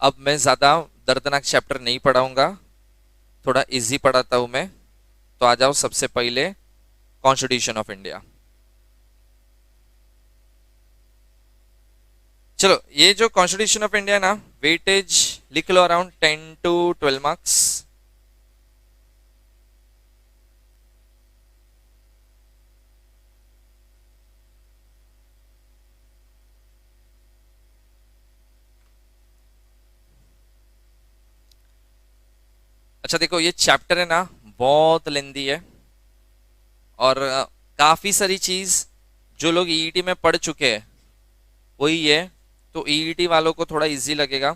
अब मैं ज्यादा दर्दनाक चैप्टर नहीं पढ़ाऊंगा, थोड़ा इजी पढ़ाता हूं मैं। तो आ जाओ सबसे पहले कॉन्स्टिट्यूशन ऑफ इंडिया। चलो, ये जो कॉन्स्टिट्यूशन ऑफ इंडिया ना, वेटेज लिख लो अराउंड 10 to 12 मार्क्स। अच्छा देखो, ये चैप्टर है ना, बहुत लेंदी है। और काफी सारी चीज जो लोग ईईटी में पढ़ चुके हैं वही है, तो ईईटी वालों को थोड़ा इजी लगेगा।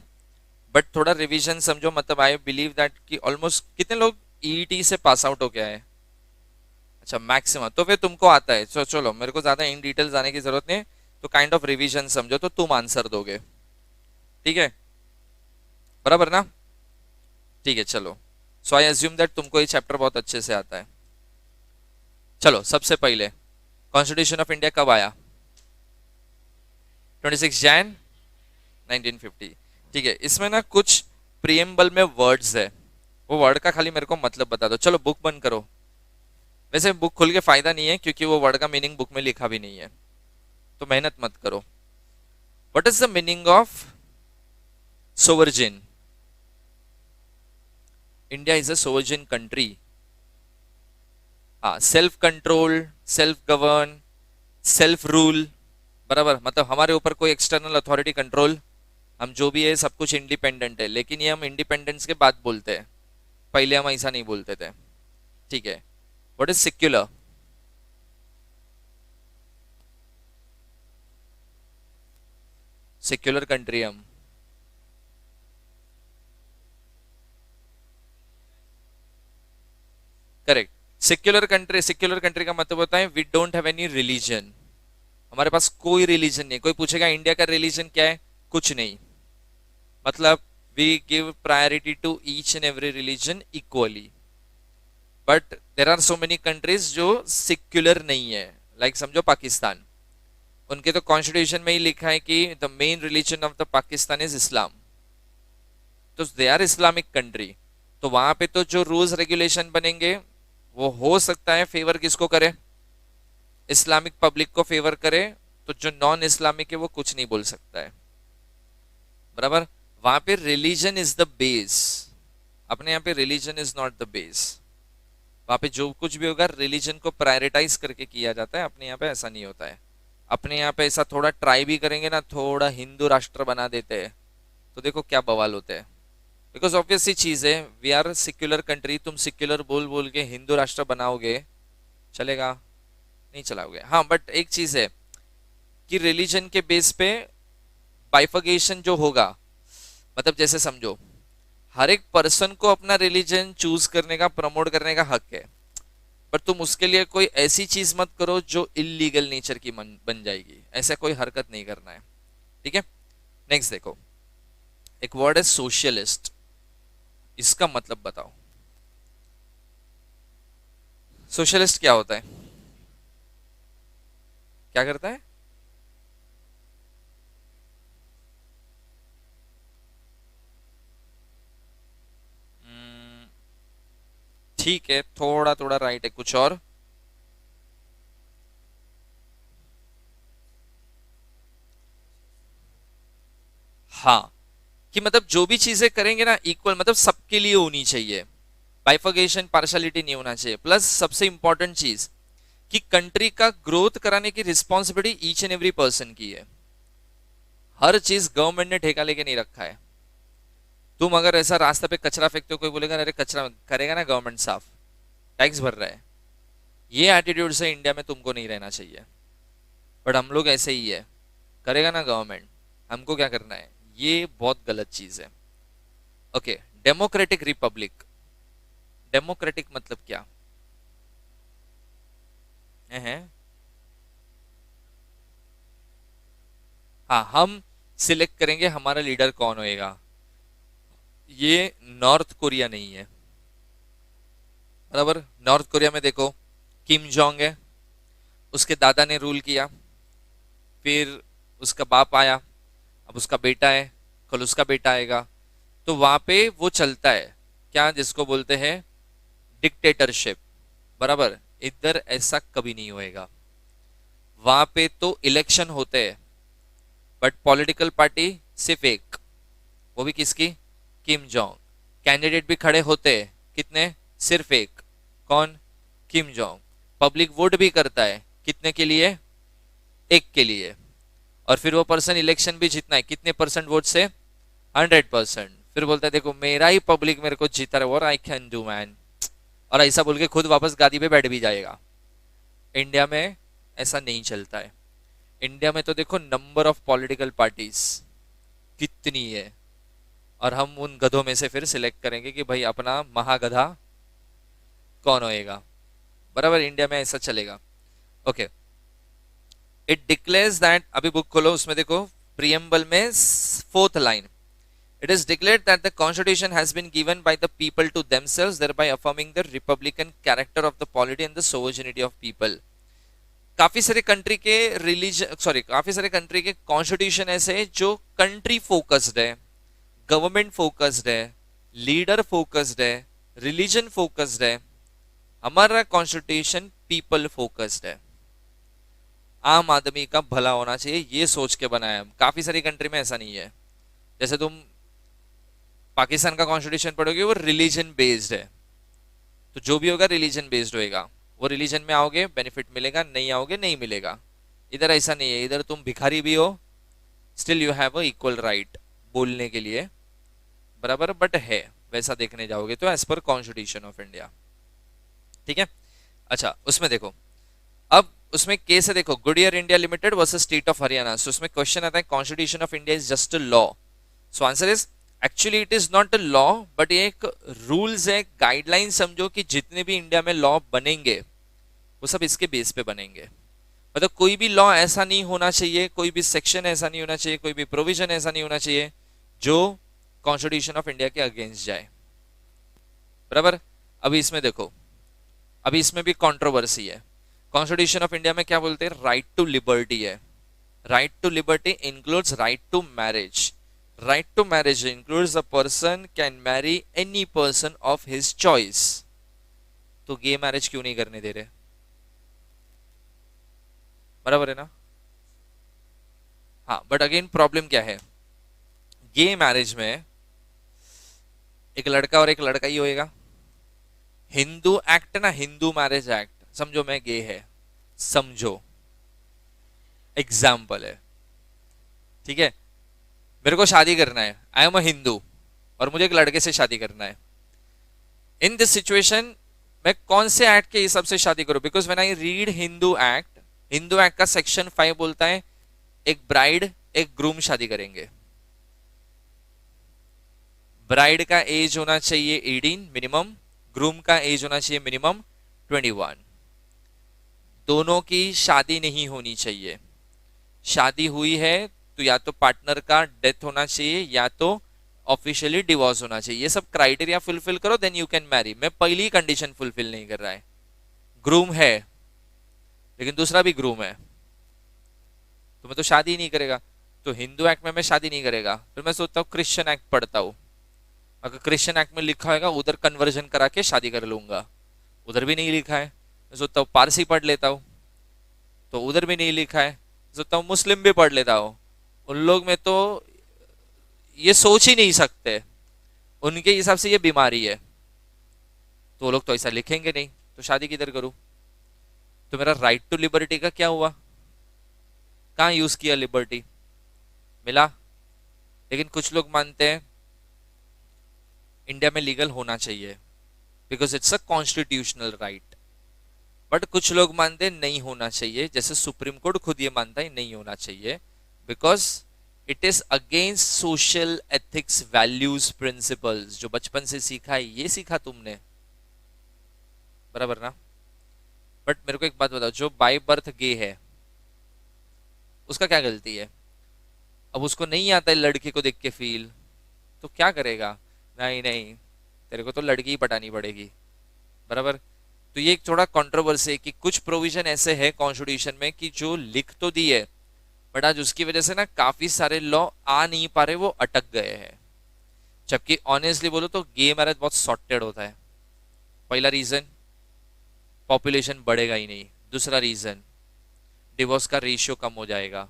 बट थोड़ा रिवीजन समझो, मतलब आई बिलीव दैट कि ऑलमोस्ट कितने लोग ईईटी से पास आउट हो गया है। अच्छा, मैक्सिमम तो फिर तुमको आता है। तो चलो, मेरे को ज्यादा इन डिटेल जाने की जरूरत नहीं। तो काइंड ऑफ रिवीजन समझो तो तुम आंसर दोगे। ठीक है, बराबर ना? ठीक है, चलो। सो आई अज्यूम दैट तुमको ये चैप्टर बहुत अच्छे से आता है। चलो, सबसे पहले कॉन्स्टिट्यूशन ऑफ इंडिया कब आया? 26 जैन 1950। ठीक है, इसमें ना कुछ प्रियम्बल में वर्ड्स है, वो वर्ड का खाली मेरे को मतलब बता दो। चलो, बुक बंद करो। वैसे बुक खोल के फायदा नहीं है, क्योंकि वो वर्ड का मीनिंग बुक में लिखा भी नहीं है, तो मेहनत मत करो। What is the meaning of sovereign? India is a sovereign country. हाँ, self control, self govern, self rule. बराबर, मतलब हमारे ऊपर कोई एक्सटर्नल अथॉरिटी कंट्रोल, हम जो भी है सब कुछ इंडिपेंडेंट है। लेकिन ये हम इंडिपेंडेंस के बाद बोलते हैं, पहले हम ऐसा नहीं बोलते थे। ठीक है। What is secular? Secular country हम। करेक्ट। सेक्युलर कंट्री का मतलब होता है we don't have any religion. हमारे पास कोई रिलीजन नहीं। कोई पूछेगा इंडिया का रिलीजन क्या है, कुछ नहीं। मतलब we give priority to each and every religion equally. But there are so many countries जो सिक्युलर नहीं है, लाइक समझो पाकिस्तान। उनके तो कॉन्स्टिट्यूशन में ही लिखा है कि the main religion of the Pakistan is इस्लाम। तो दे आर इस्लामिक कंट्री। तो वहां पे तो जो रूल्स रेगुलेशन बनेंगे वो हो सकता है फेवर किसको करे, इस्लामिक पब्लिक को फेवर करे। तो जो नॉन इस्लामिक है वो कुछ नहीं बोल सकता है। बराबर। वहां पे रिलीजन इज द बेस, अपने यहाँ पे religion is not the base. वहां पे जो कुछ भी होगा रिलीजन को प्रायोरिटाइज करके किया जाता है, अपने यहाँ पे ऐसा नहीं होता है। अपने यहाँ पे ऐसा थोड़ा ट्राई भी करेंगे ना, थोड़ा हिंदू राष्ट्र बना देते हैं, तो देखो क्या बवाल होते हैं। बिकॉज ऑब्वियस सी चीज है, वी आर सिक्युलर कंट्री। तुम सिक्युलर बोल बोल के हिंदू राष्ट्र बनाओगे, चलेगा? नहीं चलाओगे। हाँ, बट एक चीज है कि रिलीजन के बेस पे बाइफर्गेशन जो होगा, मतलब जैसे समझो हर एक पर्सन को अपना रिलीजन चूज करने का, प्रमोट करने का हक है। पर तुम उसके लिए कोई ऐसी चीज मत करो जो इलीगल नेचर की बन जाएगी। ऐसा कोई हरकत नहीं करना है। ठीक है। नेक्स्ट देखो, एक वर्ड है सोशलिस्ट। इसका मतलब बताओ, सोशलिस्ट क्या होता है, क्या करता है? हम्म, ठीक है, थोड़ा थोड़ा राइट है, कुछ और? हाँ, कि मतलब जो भी चीजें करेंगे ना इक्वल, मतलब सबके लिए होनी चाहिए। बाइफर्गेशन, पार्शलिटी नहीं होना चाहिए। प्लस सबसे इंपॉर्टेंट चीज कि कंट्री का ग्रोथ कराने की responsibility each and every person की है। हर चीज गवर्नमेंट ने ठेका लेके नहीं रखा है। तुम अगर ऐसा रास्ते पे कचरा फेंकते हो, कोई बोलेगा अरे कचरा करेगा ना गवर्नमेंट साफ, टैक्स भर रहा है। ये एटीट्यूड से इंडिया में तुमको नहीं रहना चाहिए। बट हम लोग ऐसे ही है, करेगा ना गवर्नमेंट, हमको क्या करना है, ये बहुत गलत चीज है। ओके। Democratic Republic. डेमोक्रेटिक मतलब क्या है? हाँ, हम सिलेक्ट करेंगे हमारा लीडर कौन होएगा। ये नॉर्थ कोरिया नहीं है। बराबर। नॉर्थ कोरिया में देखो, किम जोंग है, उसके दादा ने रूल किया, फिर उसका बाप आया, अब उसका बेटा है, कल उसका बेटा आएगा, तो वहां पे वो चलता है क्या, जिसको बोलते हैं डिक्टेटरशिप, बराबर। इधर ऐसा कभी नहीं होएगा। वहां पे तो इलेक्शन होते हैं, बट पॉलिटिकल पार्टी सिर्फ एक, वो भी किसकी, किम जोंग। कैंडिडेट भी खड़े होते हैं, कितने, सिर्फ एक, कौन, किम जोंग। पब्लिक वोट भी करता है, कितने के लिए, एक के लिए। और फिर वो पर्सन इलेक्शन भी जीतना है, कितने परसेंट वोट से, 100%। फिर बोलता है देखो मेरा ही पब्लिक मेरे को जीता रहा है, और आई कैन डू मैन, और ऐसा बोल के खुद वापस गादी पे बैठ भी जाएगा। इंडिया में ऐसा नहीं चलता है। इंडिया में तो देखो नंबर ऑफ पॉलिटिकल पार्टीज कितनी है, और हम उन गधों में से फिर सिलेक्ट करेंगे कि भाई अपना महागधा कौन होएगा, बराबर। इंडिया में ऐसा चलेगा। ओके, इट डिक्लेयर्स दैट, अभी बुक खोलो उसमें देखो प्रियम्बल में 4th line, it is declared that the constitution has been given by the people to themselves, thereby affirming the republican character of the polity and the sovereignty of people। काफी सारे country के religion, sorry, काफी सारे country के constitution ऐसे हैं जो country focused है, गवर्नमेंट फोकस्ड है, लीडर फोकस्ड है, रिलीजन फोकस्ड है। हमारा कॉन्स्टिट्यूशन पीपल फोकस्ड है, आम आदमी का भला होना चाहिए, ये सोच के बनाया है। काफी सारी कंट्री में ऐसा नहीं है। जैसे तुम पाकिस्तान का कॉन्स्टिट्यूशन पढ़ोगे, वो रिलीजन बेस्ड है, तो जो भी होगा रिलीजन बेस्ड होएगा। वो रिलीजन में आओगे बेनिफिट मिलेगा, नहीं आओगे नहीं मिलेगा। इधर ऐसा नहीं है, इधर तुम भिखारी भी हो still you have a equal right बोलने के लिए, बराबर। बट है वैसा देखने जाओगे तो as per constitution of India, ठीक है। अच्छा, उसमें देखो, अब उसमें केस है देखो, Goodyear India limited versus state of Haryana. So उसमें क्वेश्चन आता है constitution of India is just a law. So answer is actually it is not a law, but ये एक रूल्स है, गाइडलाइन समझो कि जितने भी इंडिया में लॉ बनेंगे वो सब इसके बेस पे बनेंगे। मतलब कोई भी लॉ ऐसा नहीं होना चाहिए, कोई भी सेक्शन ऐसा नहीं होना चाहिए, कोई भी प्रोविजन ऐसा नहीं होना चाहिए जो कॉन्स्टिट्यूशन ऑफ इंडिया के अगेंस्ट जाए, बराबर। अभी इसमें देखो, अभी इसमें भी कंट्रोवर्सी है। कॉन्स्टिट्यूशन ऑफ इंडिया में क्या बोलते हैं, राइट टू लिबर्टी है। Right to liberty includes right to marriage. Right to marriage includes a person can marry any person of his choice। तो गे मैरिज क्यों नहीं करने दे रहे, बराबर है ना। हाँ, बट अगेन प्रॉब्लम क्या है, गे मैरिज में एक लड़का और एक लड़का ही होएगा। हिंदू एक्ट ना, हिंदू मैरिज एक्ट, समझो मैं गे है, समझो एग्जाम्पल है, ठीक है। मेरे को शादी करना है, आई एम अ हिंदू, और मुझे एक लड़के से शादी करना है। इन दिस सिचुएशन मैं कौन से एक्ट के हिसाब से शादी करूं, because when I read Hindu act का सेक्शन 5 बोलता है एक ब्राइड एक ग्रूम शादी करेंगे। ब्राइड का एज होना चाहिए 18 मिनिमम, ग्रूम का एज होना चाहिए मिनिमम 21। दोनों की शादी नहीं होनी चाहिए। शादी हुई है तो या तो पार्टनर का डेथ होना चाहिए या तो ऑफिशियली डिवोर्स होना चाहिए। ये सब क्राइटेरिया फुलफिल करो देन यू कैन मैरी। मैं पहली कंडीशन फुलफिल नहीं कर रहा है, ग्रूम है लेकिन दूसरा भी ग्रूम है, तो मैं तो शादी ही नहीं करेगा। तो हिंदू एक्ट में मैं शादी नहीं करेगा, फिर मैं सोचता हूँ क्रिश्चियन एक्ट पढ़ता हूँ। अगर क्रिश्चियन एक्ट में लिखा होगा उधर कन्वर्जन करा के शादी कर लूंगा, उधर भी नहीं लिखा है। मैं सोचता हूँ पारसी पढ़ लेता हूँ, तो उधर भी नहीं लिखा है। सोचता हूँ मुस्लिम भी पढ़ लेता हूँ, उन लोग में तो ये सोच ही नहीं सकते, उनके हिसाब से ये बीमारी है, तो वो लोग तो ऐसा लिखेंगे नहीं, तो शादी किधर करूं। तो मेरा राइट टू लिबर्टी का क्या हुआ, कहां यूज किया लिबर्टी, मिला। लेकिन कुछ लोग मानते हैं इंडिया में लीगल होना चाहिए because it's a constitutional right, but कुछ लोग मानते हैं नहीं होना चाहिए, जैसे सुप्रीम कोर्ट खुद ये मानता है नहीं होना चाहिए because it is against social ethics values principles. जो बचपन से सीखा है ये सीखा तुमने, बराबर ना। बट मेरे को एक बात बताओ, जो बाय बर्थ गे है उसका क्या गलती है। अब उसको नहीं आता है लड़की को देख के फील, तो क्या करेगा, नहीं नहीं तेरे को तो लड़की ही पटानी पड़ेगी, बराबर। तो ये एक थोड़ा कंट्रोवर्सी है कि कुछ प्रोविजन ऐसे है कॉन्स्टिट्यूशन में कि जो लिख तो दी है बट आज उसकी वजह से ना काफी सारे लॉ आ नहीं पा रहे, वो अटक गए हैं। जबकि ऑनेस्टली बोलो तो गे मैरिज बहुत सॉर्टेड होता है। पहला रीजन, पॉपुलेशन बढ़ेगा ही नहीं। दूसरा रीजन, डिवोर्स का रेशियो कम हो जाएगा,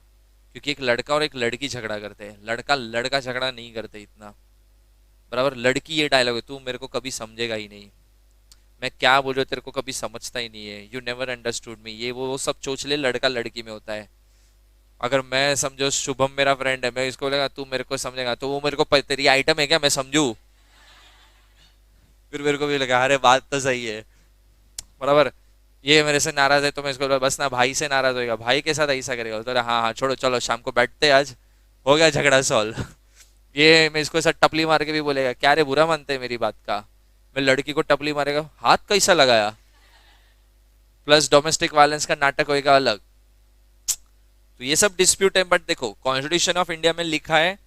क्योंकि एक लड़का और एक लड़की झगड़ा करते हैं, लड़का लड़का झगड़ा नहीं करते इतना। बराबर लड़की ये डायलॉग है, तू मेरे को कभी समझेगा ही नहीं, मैं क्या बोल रहा हूँ तेरे को कभी समझता ही नहीं है, यू नेवर अंडरस्टूड मी, ये वो सब चोचले लड़का लड़की में होता है। अगर मैं समझो शुभम मेरा फ्रेंड है, मैं इसको बोलेगा तू मेरे को समझेगा, तो वो मेरे को तेरी आइटम है क्या मैं समझू, फिर मेरे को भी लगा अरे बात तो सही है। बराबर, ये मेरे से नाराज है तो मैं इसको बोला, बस ना भाई से नाराज होएगा, भाई के साथ ऐसा करेगा, तो हाँ हाँ छोड़ो चलो शाम को बैठते हैं, आज हो गया झगड़ा सॉल्व। ये मैं इसको ऐसा टपली मार के भी बोलेगा, क्या रे बुरा मानते हैं मेरी बात का, मैं लड़की को टपली मारेगा, हाथ कैसा लगाया, प्लस डोमेस्टिक वायलेंस का नाटक होएगा अलग। तो ये सब डिस्प्यूट है, बट देखो कॉन्स्टिट्यूशन ऑफ इंडिया में लिखा है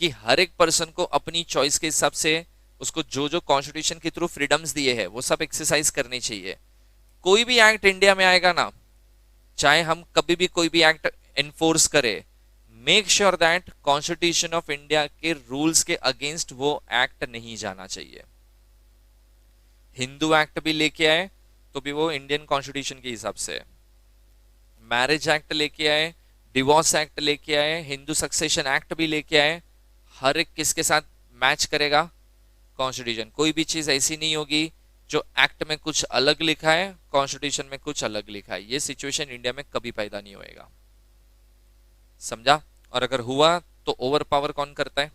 कि हर एक पर्सन को अपनी चॉइस के हिसाब से उसको जो जो कॉन्स्टिट्यूशन के थ्रू फ्रीडम्स दिए हैं वो सब एक्सरसाइज करनी चाहिए। कोई भी एक्ट इंडिया में आएगा ना, चाहे हम कभी भी कोई भी एक्ट एनफोर्स करें, make sure that constitution of India के रूल्स के अगेंस्ट वो एक्ट नहीं जाना चाहिए। हिंदू एक्ट भी लेके आए तो भी वो इंडियन कॉन्स्टिट्यूशन के हिसाब से, मैरिज एक्ट लेके आए, डिवोर्स एक्ट लेके आए, हिंदू सक्सेशन एक्ट भी लेके आए, हर एक किसके साथ मैच करेगा, कॉन्स्टिट्यूशन। कोई भी चीज ऐसी नहीं होगी जो एक्ट में कुछ अलग लिखा है कॉन्स्टिट्यूशन में कुछ अलग लिखा है, ये सिचुएशन इंडिया में कभी पैदा नहीं होएगा, समझा। और अगर हुआ तो ओवर पावर कौन करता है,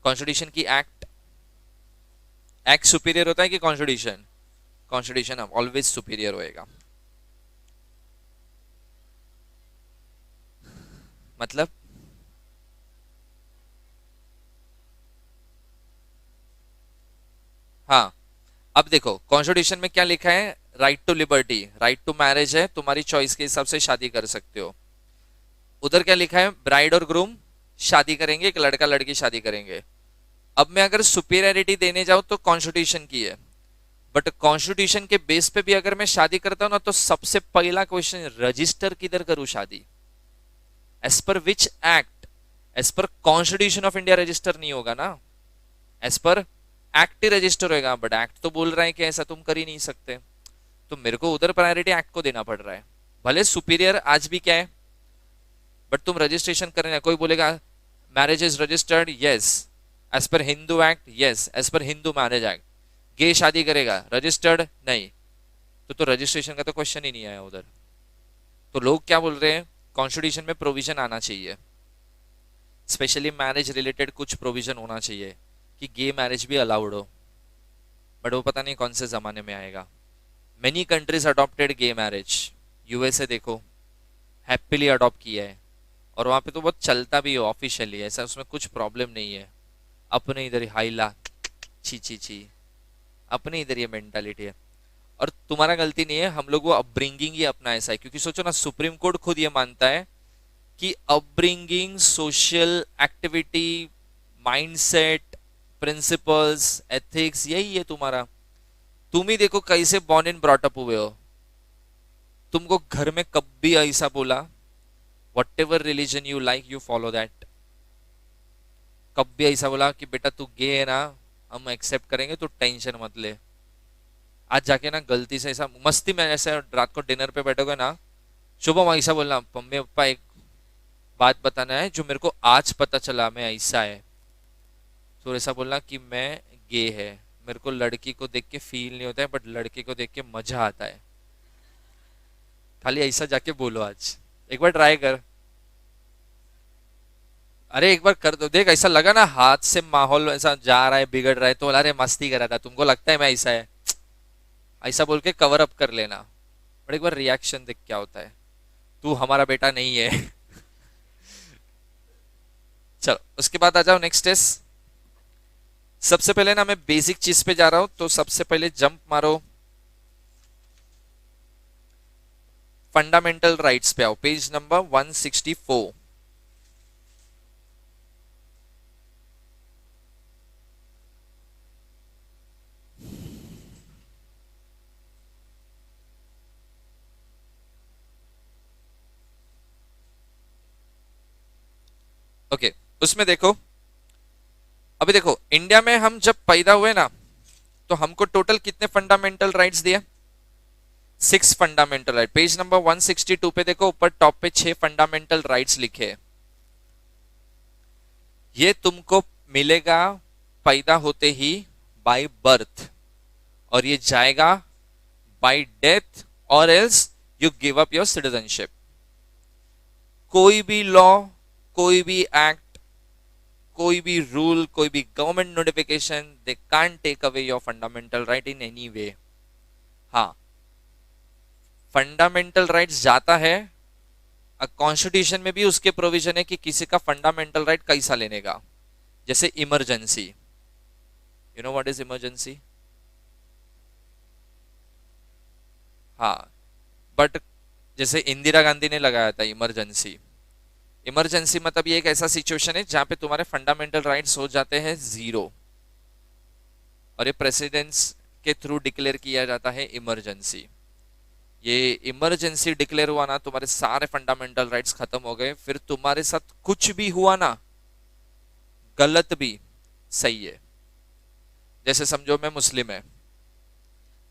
कॉन्स्टिट्यूशन की एक्ट। एक्ट सुपीरियर होता है कि कॉन्स्टिट्यूशन, कॉन्स्टिट्यूशन ऑलवेज सुपीरियर होएगा। मतलब हाँ, अब देखो कॉन्स्टिट्यूशन में क्या लिखा है, right to liberty, right to marriage है, तुम्हारी चॉइस के हिसाब से शादी कर सकते हो। उधर क्या लिखा है, ब्राइड और ग्रूम शादी करेंगे, एक लड़का लड़की शादी करेंगे। अब मैं अगर सुपीरियरिटी देने जाऊं तो कॉन्स्टिट्यूशन की है, बट कॉन्स्टिट्यूशन के बेस पे भी अगर मैं शादी करता हूं ना, तो सबसे पहला क्वेश्चन, रजिस्टर किधर करूं शादी, as per which act, as per constitution of India register नहीं होगा ना, एज पर एक्ट ही रजिस्टर होगा, बट एक्ट तो बोल रहा है कि ऐसा तुम कर ही नहीं सकते, तो मेरे को उधर प्रायोरिटी एक्ट को देना पड़ रहा है। भले सुपीरियर आज भी क्या है, बट तुम रजिस्ट्रेशन करना, कोई बोलेगा marriage is registered, yes as per Hindu act, yes as per Hindu marriage act, गे शादी करेगा रजिस्टर्ड नहीं, तो रजिस्ट्रेशन का तो क्वेश्चन ही नहीं आया उधर। तो लोग क्या बोल रहे हैं, कॉन्स्टिट्यूशन में प्रोविजन आना चाहिए, स्पेशली मैरिज रिलेटेड कुछ प्रोविजन होना चाहिए कि गे मैरिज भी अलाउड हो, बट वो पता नहीं कौन से जमाने में आएगा। Many countries adopted gay marriage, USA देखो हैप्पीली अडॉप्ट किया है, और वहां पे तो बहुत चलता भी है ऑफिशियली, ऐसा उसमें कुछ प्रॉब्लम नहीं है। अपने इधर हाइला छी छी छी, अपने इधर ये मेंटालिटी है, और तुम्हारा गलती नहीं है, हम लोग वो अपब्रिंगिंग ही अपना ऐसा है, क्योंकि सोचो ना सुप्रीम कोर्ट खुद ये मानता है कि upbringing, social activity, mindset, principles, ethics, यही है तुम्हारा। तुम ही देखो कैसे बॉर्न एंड ब्रॉट अप हुए हो, तुमको घर में कभी ऐसा बोला what ever religion you like you follow that, कभी ऐसा बोला कि बेटा तू गे है ना, हम एक्सेप्ट करेंगे, तो टेंशन मत ले। आज जाके ना गलती से ऐसा मस्ती में ऐसे रात को डिनर पे बैठोगे ना, शुभम ऐसा बोलना, मम्मी पापा एक बात बताना है जो मेरे को आज पता चला मैं ऐसा है, तो ऐसा बोलना कि मैं गे है, मेरे को लड़की को देख के फील नहीं होता है, बट लड़के को देख के मजा आता है। खाली ऐसा जाके बोलो, आज एक बार ट्राई कर, अरे एक बार कर दो, देख ऐसा लगा ना हाथ से माहौल ऐसा जा रहा है, बिगड़ रहा है, तो अरे मस्ती कर रहा था, तुमको लगता है मैं ऐसा है, ऐसा बोल के कवर अप कर लेना, बट एक बार रिएक्शन देख क्या होता है, तू हमारा बेटा नहीं है। चलो उसके बाद आ जाओ नेक्स्ट टेस्ट। सबसे पहले ना मैं बेसिक चीज पे जा रहा हूं, तो सबसे पहले जंप मारो, फंडामेंटल राइट्स पे आओ, पेज नंबर 164। ओके, उसमें देखो, अभी देखो इंडिया में हम जब पैदा हुए ना, तो हमको टोटल कितने फंडामेंटल राइट्स दिए? 6 फंडामेंटल राइट। पेज नंबर 162 पे देखो, ऊपर टॉप पे 6 फंडामेंटल राइट्स लिखे हैं। ये तुमको मिलेगा पैदा होते ही बाय बर्थ, और ये जाएगा बाय डेथ, और else you give up your citizenship. कोई भी लॉ, कोई भी एक्ट, कोई भी रूल, कोई भी government notification, they can't take away your fundamental right in any way. हाँ, फंडामेंटल राइट्स जाता है, कॉन्स्टिट्यूशन में भी उसके प्रोविजन है कि किसी का फंडामेंटल राइट कैसा लेने का। जैसे emergency, you know what is emergency? हाँ, बट जैसे इंदिरा गांधी ने लगाया था इमरजेंसी। इमरजेंसी मतलब ये एक ऐसा सिचुएशन है जहां पे तुम्हारे फंडामेंटल राइट्स हो जाते हैं जीरो, और ये प्रेसिडेंट्स के थ्रू डिक्लेयर किया जाता है इमरजेंसी। ये इमरजेंसी डिक्लेयर हुआ ना, तुम्हारे सारे फंडामेंटल राइट्स खत्म हो गए। फिर तुम्हारे साथ कुछ भी हुआ ना, गलत भी सही है। जैसे समझो मैं मुस्लिम है,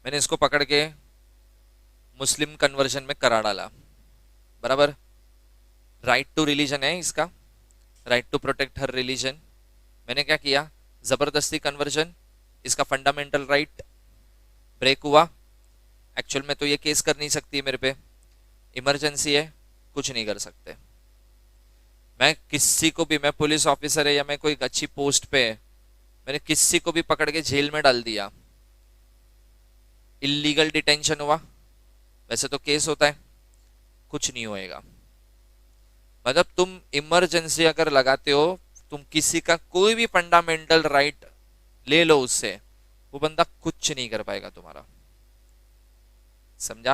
मैंने इसको पकड़ के मुस्लिम कन्वर्जन में करा डाला, बराबर? राइट टू रिलीजन है इसका, राइट टू प्रोटेक्ट हर रिलीजन। मैंने क्या किया? जबरदस्ती कन्वर्जन, इसका फंडामेंटल राइट ब्रेक हुआ। एक्चुअल में तो ये केस कर नहीं सकती है मेरे पे, इमरजेंसी है, कुछ नहीं कर सकते। मैं किसी को भी, मैं पुलिस ऑफिसर है या मैं कोई अच्छी पोस्ट पे है, मैंने किसी को भी पकड़ के जेल में डाल दिया, इलीगल डिटेंशन हुआ, वैसे तो केस होता है, कुछ नहीं होएगा। मतलब तुम इमरजेंसी अगर लगाते हो, तुम किसी का कोई भी फंडामेंटल राइट ले लो उससे, वो बंदा कुछ नहीं कर पाएगा तुम्हारा। समझा?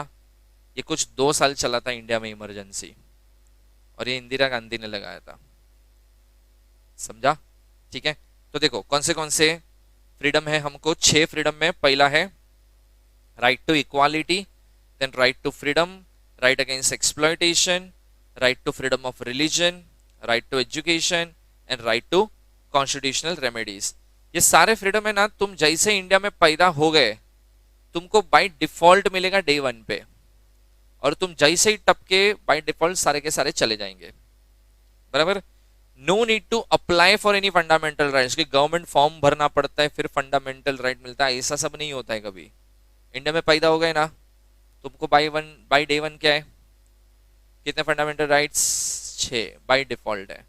ये कुछ 2 साल चला था इंडिया में इमरजेंसी, और ये इंदिरा गांधी ने लगाया था। समझा? ठीक है, तो देखो कौन से फ्रीडम है हमको। 6 फ्रीडम में पहला है right to equality, then right to freedom, right against exploitation, right to freedom of religion, right to education, and right to constitutional remedies. ये सारे फ्रीडम है ना, तुम जैसे इंडिया में पैदा हो गए, तुमको बाय डिफॉल्ट मिलेगा डे 1 पे, और तुम जैसे ही टपके बाय डिफॉल्ट सारे के सारे चले जाएंगे, बराबर? No need to apply for any fundamental rights, कि गवर्नमेंट फॉर्म भरना पड़ता है फिर फंडामेंटल राइट मिलता है, ऐसा सब नहीं होता है कभी। इंडिया में पैदा हो गए ना, तुमको बाय डे 1 क्या है? कितने फंडामेंटल राइट्स? 6 बाय डिफॉल्ट है।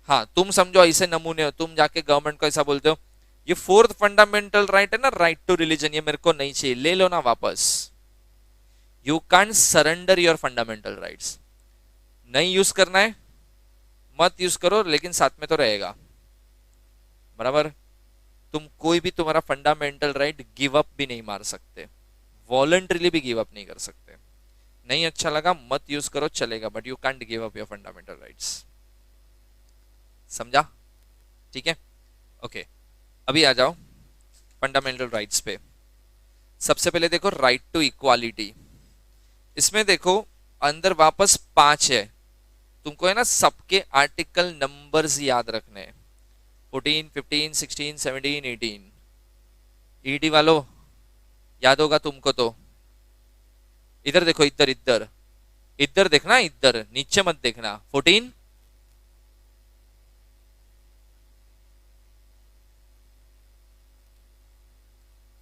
हाँ, तुम समझो ऐसे नमूने हो, तुम जाके गवर्नमेंट को ऐसा बोलते हो, ये 4th फंडामेंटल राइट है ना, राइट टू रिलीजन, ये मेरे को नहीं चाहिए, ले लो ना वापस। You can surrender your fundamental rights. नहीं यूज करना है, मत यूज करो, लेकिन साथ में तो रहेगा, बराबर? तुम कोई भी तुम्हारा फंडामेंटल राइट गिव अप भी नहीं मार सकते, वॉलंटरीली भी गिव अप नहीं कर सकते। नहीं अच्छा लगा मत यूज करो, चलेगा, but you can't give up your fundamental rights. समझा? ठीक है, ओके। अभी आ जाओ फंडामेंटल राइट्स पे। सबसे पहले देखो राइट टू इक्वालिटी। इसमें देखो अंदर वापस 5 है, तुमको है ना सबके आर्टिकल नंबर्स याद रखने हैं, 14, 15, 16, 17, 18। ईडी वालों याद होगा तुमको तो। इधर देखो, इधर इधर इधर देखना, इधर नीचे मत देखना। 14,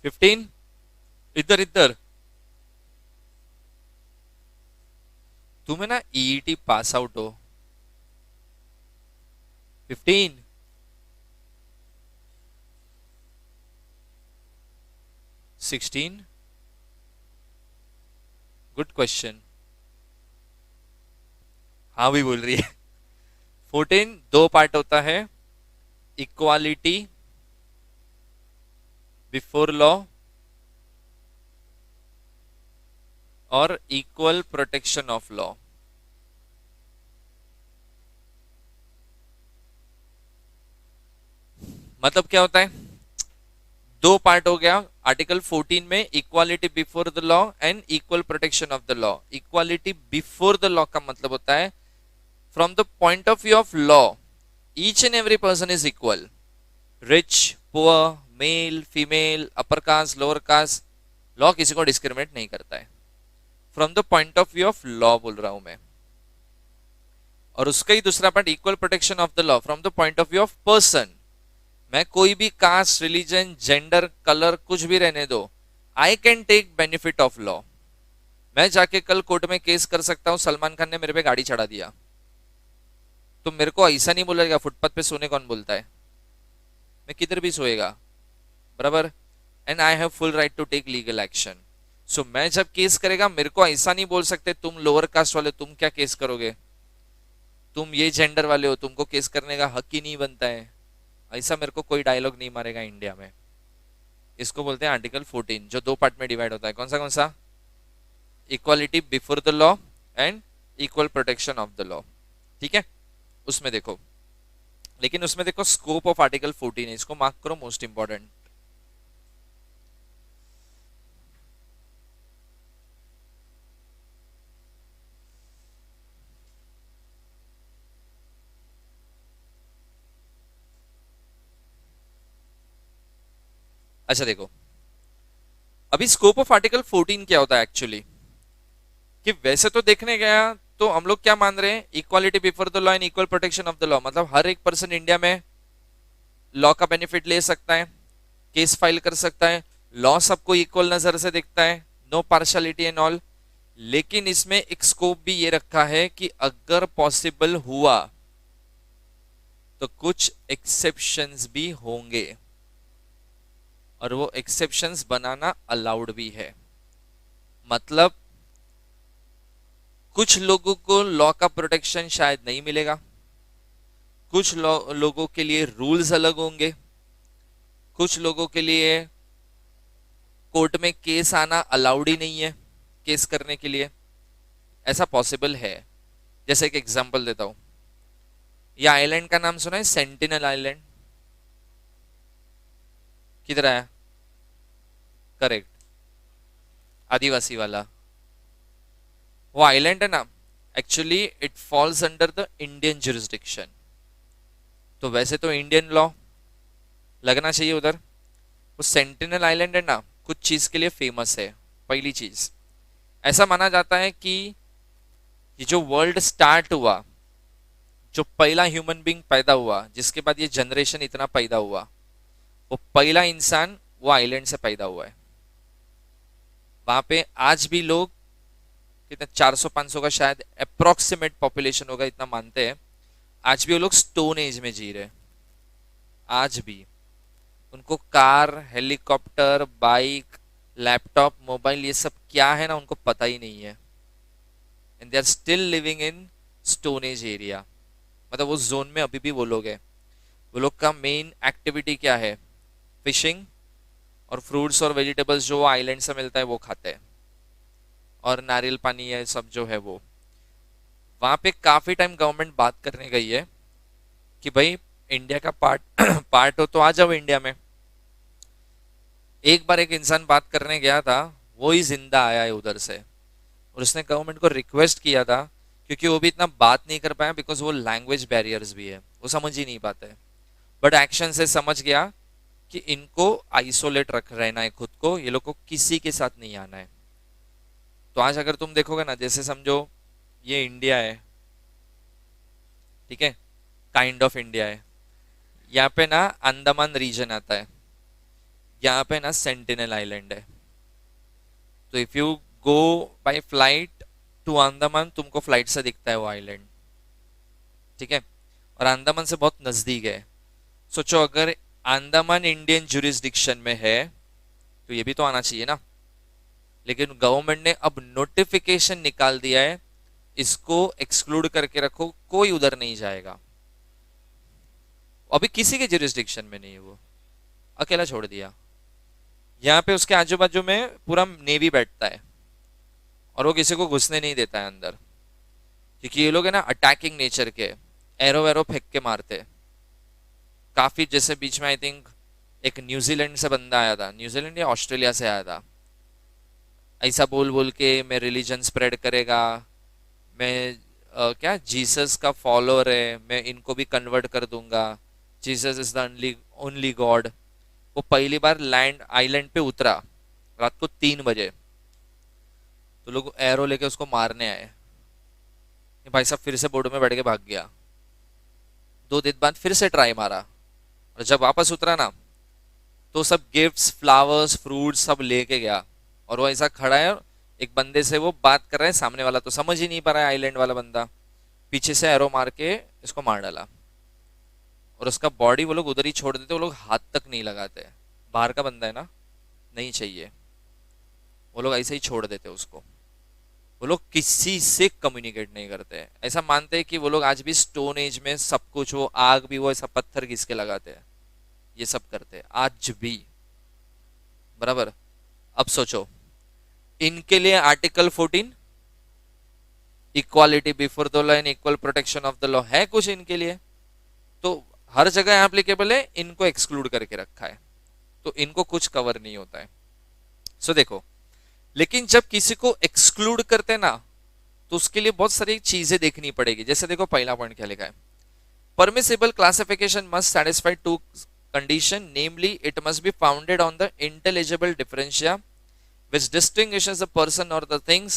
15, इधर इधर। तुम्हें ना ईईटी पास आउट हो। 15, 16, गुड क्वेश्चन, हाँ भी बोल रही है। 14 2 पार्ट होता है, इक्वालिटी बिफोर लॉ और इक्वल प्रोटेक्शन ऑफ लॉ। मतलब क्या होता है? 2 पार्ट हो गया। आर्टिकल 14 में equality before the law and equal protection of the law. Equality before the law का मतलब होता है from the point of view of law, each and every person is equal, rich poor, male female, upper caste lower caste, law किसी को discriminate नहीं करता है। From the point of view of law बोल रहा हूं मैं। और उसका ही दूसरा part equal protection of the law from the point of view of person. मैं कोई भी कास्ट रिलीजन जेंडर कलर कुछ भी रहने दो, I can take benefit of law. मैं जाके कल कोर्ट में केस कर सकता हूं, सलमान खान ने मेरे पे गाड़ी चढ़ा दिया, तो मेरे को ऐसा नहीं बोलेगा फुटपाथ पे सोने कौन बोलता है, मैं किधर भी सोएगा, बराबर। And I have full right to take legal action. So मैं जब केस करेगा मेरे को ऐसा नहीं बोल सकते तुम लोअर कास्ट वाले तुम क्या केस करोगे, तुम ये जेंडर वाले हो तुमको केस करने का हक ही नहीं बनता है, ऐसा मेरे को कोई डायलॉग नहीं मारेगा इंडिया में। इसको बोलते हैं आर्टिकल 14, जो दो पार्ट में डिवाइड होता है। कौन सा? Equality before the law and equal protection of the law. ठीक है, उसमें देखो, लेकिन उसमें देखो स्कोप ऑफ आर्टिकल 14 है, इसको मार्क करो, मोस्ट इंपॉर्टेंट। अच्छा देखो, अभी स्कोप ऑफ आर्टिकल 14 क्या होता है एक्चुअली, कि वैसे तो देखने गया तो हम लोग क्या मान रहे हैं, equality before the law and equal protection of the law, मतलब हर एक पर्सन इंडिया में लॉ का बेनिफिट ले सकता है, केस फाइल कर सकता है, लॉ सबको इक्वल नजर से देखता है, नो पार्शलिटी एंड ऑल। लेकिन इसमें एक स्कोप भी ये रखा है कि अगर पॉसिबल हुआ तो कुछ एक्सेप्शंस भी होंगे, और वो एक्सेप्शंस बनाना अलाउड भी है। मतलब कुछ लोगों को लॉ का प्रोटेक्शन शायद नहीं मिलेगा, कुछ लोगों के लिए रूल्स अलग होंगे, कुछ लोगों के लिए कोर्ट में केस आना अलाउड ही नहीं है केस करने के लिए, ऐसा पॉसिबल है। जैसे एक एग्जांपल देता हूं, ये आइलैंड का नाम सुना है, सेंटिनल आइलैंड, किधर आया? करेक्ट, आदिवासी वाला वो आइलैंड है ना, actually it falls under the Indian jurisdiction. तो वैसे तो इंडियन लॉ लगना चाहिए उधर। वो सेंटिनल आइलैंड है ना, कुछ चीज के लिए फेमस है। पहली चीज, ऐसा माना जाता है कि ये जो वर्ल्ड स्टार्ट हुआ, जो पहला ह्यूमन बीइंग पैदा हुआ, जिसके बाद ये जनरेशन इतना पैदा हुआ, वो पहला इंसान वो आइलैंड से पैदा हुआ है। वहां पे आज भी लोग कितना 400-500 का शायद अप्रोक्सीमेट पॉपुलेशन होगा, इतना मानते हैं। आज भी वो लोग स्टोन एज में जी रहे, आज भी उनको car helicopter bike laptop mobile ये सब क्या है ना उनको पता ही नहीं है, and they are still living in stone age area. मतलब उस जोन में अभी भी वो लोग हैं। वो लोग का मेन एक्टिविटी क्या है? फिशिंग, और फ्रूट्स और वेजिटेबल्स जो आइलैंड से मिलता है वो खाते हैं, और नारियल पानी है सब जो है वो। वहां पे काफी टाइम गवर्नमेंट बात करने गई है कि भाई इंडिया का पार्ट पार्ट हो तो आ जाओ इंडिया में। एक बार एक इंसान बात करने गया था, वो ही जिंदा आया है उधर से, और उसने गवर्नमेंट को रिक्वेस्ट किया था, क्योंकि वो भी इतना बात नहीं कर पाया बिकॉज वो लैंग्वेज बैरियर्स भी है, वो समझ ही नहीं पाते। बट एक्शन से समझ गया कि इनको आइसोलेट रख रहना है खुद को, ये लोग को किसी के साथ नहीं आना है। तो आज अगर तुम देखोगे ना, जैसे समझो ये इंडिया है, ठीक है, काइंड ऑफ इंडिया है, यहाँ पे ना अंडमान रीजन आता है, यहाँ पे ना सेंटिनल आइलैंड है। तो if you go by flight to Andaman, तुमको फ्लाइट से दिखता है वो आइलैंड, ठीक है, और अंडमान से बहुत नजदीक है। सोचो अगर अंडमान इंडियन जुरिस्डिक्शन में है तो ये भी तो आना चाहिए ना, लेकिन गवर्नमेंट ने अब नोटिफिकेशन निकाल दिया है, इसको एक्सक्लूड करके रखो, कोई उधर नहीं जाएगा। अभी किसी के जुरिस्डिक्शन में नहीं है, वो अकेला छोड़ दिया। यहाँ पे उसके आजू बाजू में पूरा नेवी बैठता है, और वो किसी को घुसने नहीं देता है अंदर, क्योंकि ये लोग है ना अटैकिंग नेचर के, एरो वेरो फेंक के मारते। काफी जैसे बीच में आई थिंक एक न्यूजीलैंड से बंदा आया था, न्यूजीलैंड या ऑस्ट्रेलिया से आया था, ऐसा बोल बोल के मैं रिलीजन स्प्रेड करेगा, मैं क्या जीसस का फॉलोअर है, मैं इनको भी कन्वर्ट कर दूंगा, Jesus is the only only God. वो पहली बार लैंड आइलैंड पे उतरा रात को 3 बजे, तो लोग एरो लेके उसको मारने आए। ये भाई साहब फिर से बोर्ड में बैठ के भाग गया। 2 दिन बाद फिर से ट्राई मारा, और जब वापस उतरा ना, तो सब गिफ्ट्स, फ्लावर्स, फ्रूट्स सब लेके गया। और वो ऐसा खड़ा है, एक बंदे से वो बात कर रहे हैं, सामने वाला तो समझ ही नहीं पा रहा है, आइलैंड वाला बंदा पीछे से एरो मार के इसको मार डाला। और उसका बॉडी वो लोग उधर ही छोड़ देते, वो लोग हाथ तक नहीं लगाते। बाहर का बंदा है ना, नहीं चाहिए, वो लोग ऐसे ही छोड़ देते उसको। वो लोग किसी से कम्युनिकेट नहीं करते, ऐसा मानते हैं कि वो लोग आज भी स्टोन एज में सब कुछ, वो आग भी वो ऐसा पत्थर घिस के लगाते हैं, ये सब करते हैं आज भी। बराबर। अब सोचो, इनके लिए article 14 equality before the law and equal protection of the law है कुछ इनके लिए, तो हर जगह एप्लीकेबल है, इनको एक्सक्लूड करके रखा है, तो इनको कुछ कवर नहीं होता है। सो देखो, लेकिन जब किसी को एक्सक्लूड करते ना, तो उसके लिए बहुत सारी चीजें देखनी पड़ेगी। जैसे देखो पहला पॉइंट क्या लिखा है, permissible classification must satisfy two condition, namely it must be founded on the intelligible differentia which distinguishes a person or the things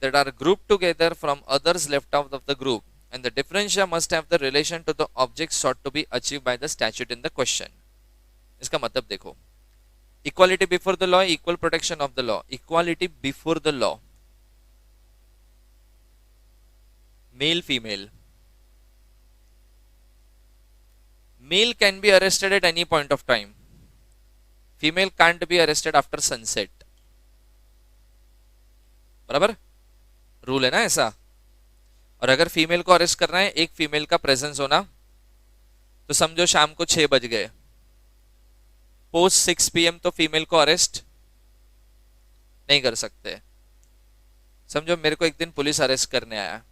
that are grouped together from others left out of the group, and the differentia must have the relation to the object sought to be achieved by the statute in the question। इसका मतलब देखो, equality before the law, equal protection of the law. Equality before the law, male female, mail can be arrested at any point of time, female can't be arrested after sunset. बराबर, rule है ना ऐसा। और अगर female को arrest करना है, एक फीमेल का प्रेजेंस होना, तो समझो शाम को 6 बज गए, पोस्ट 6 PM तो फीमेल को अरेस्ट नहीं कर सकते। समझो मेरे को एक दिन पुलिस अरेस्ट करने आया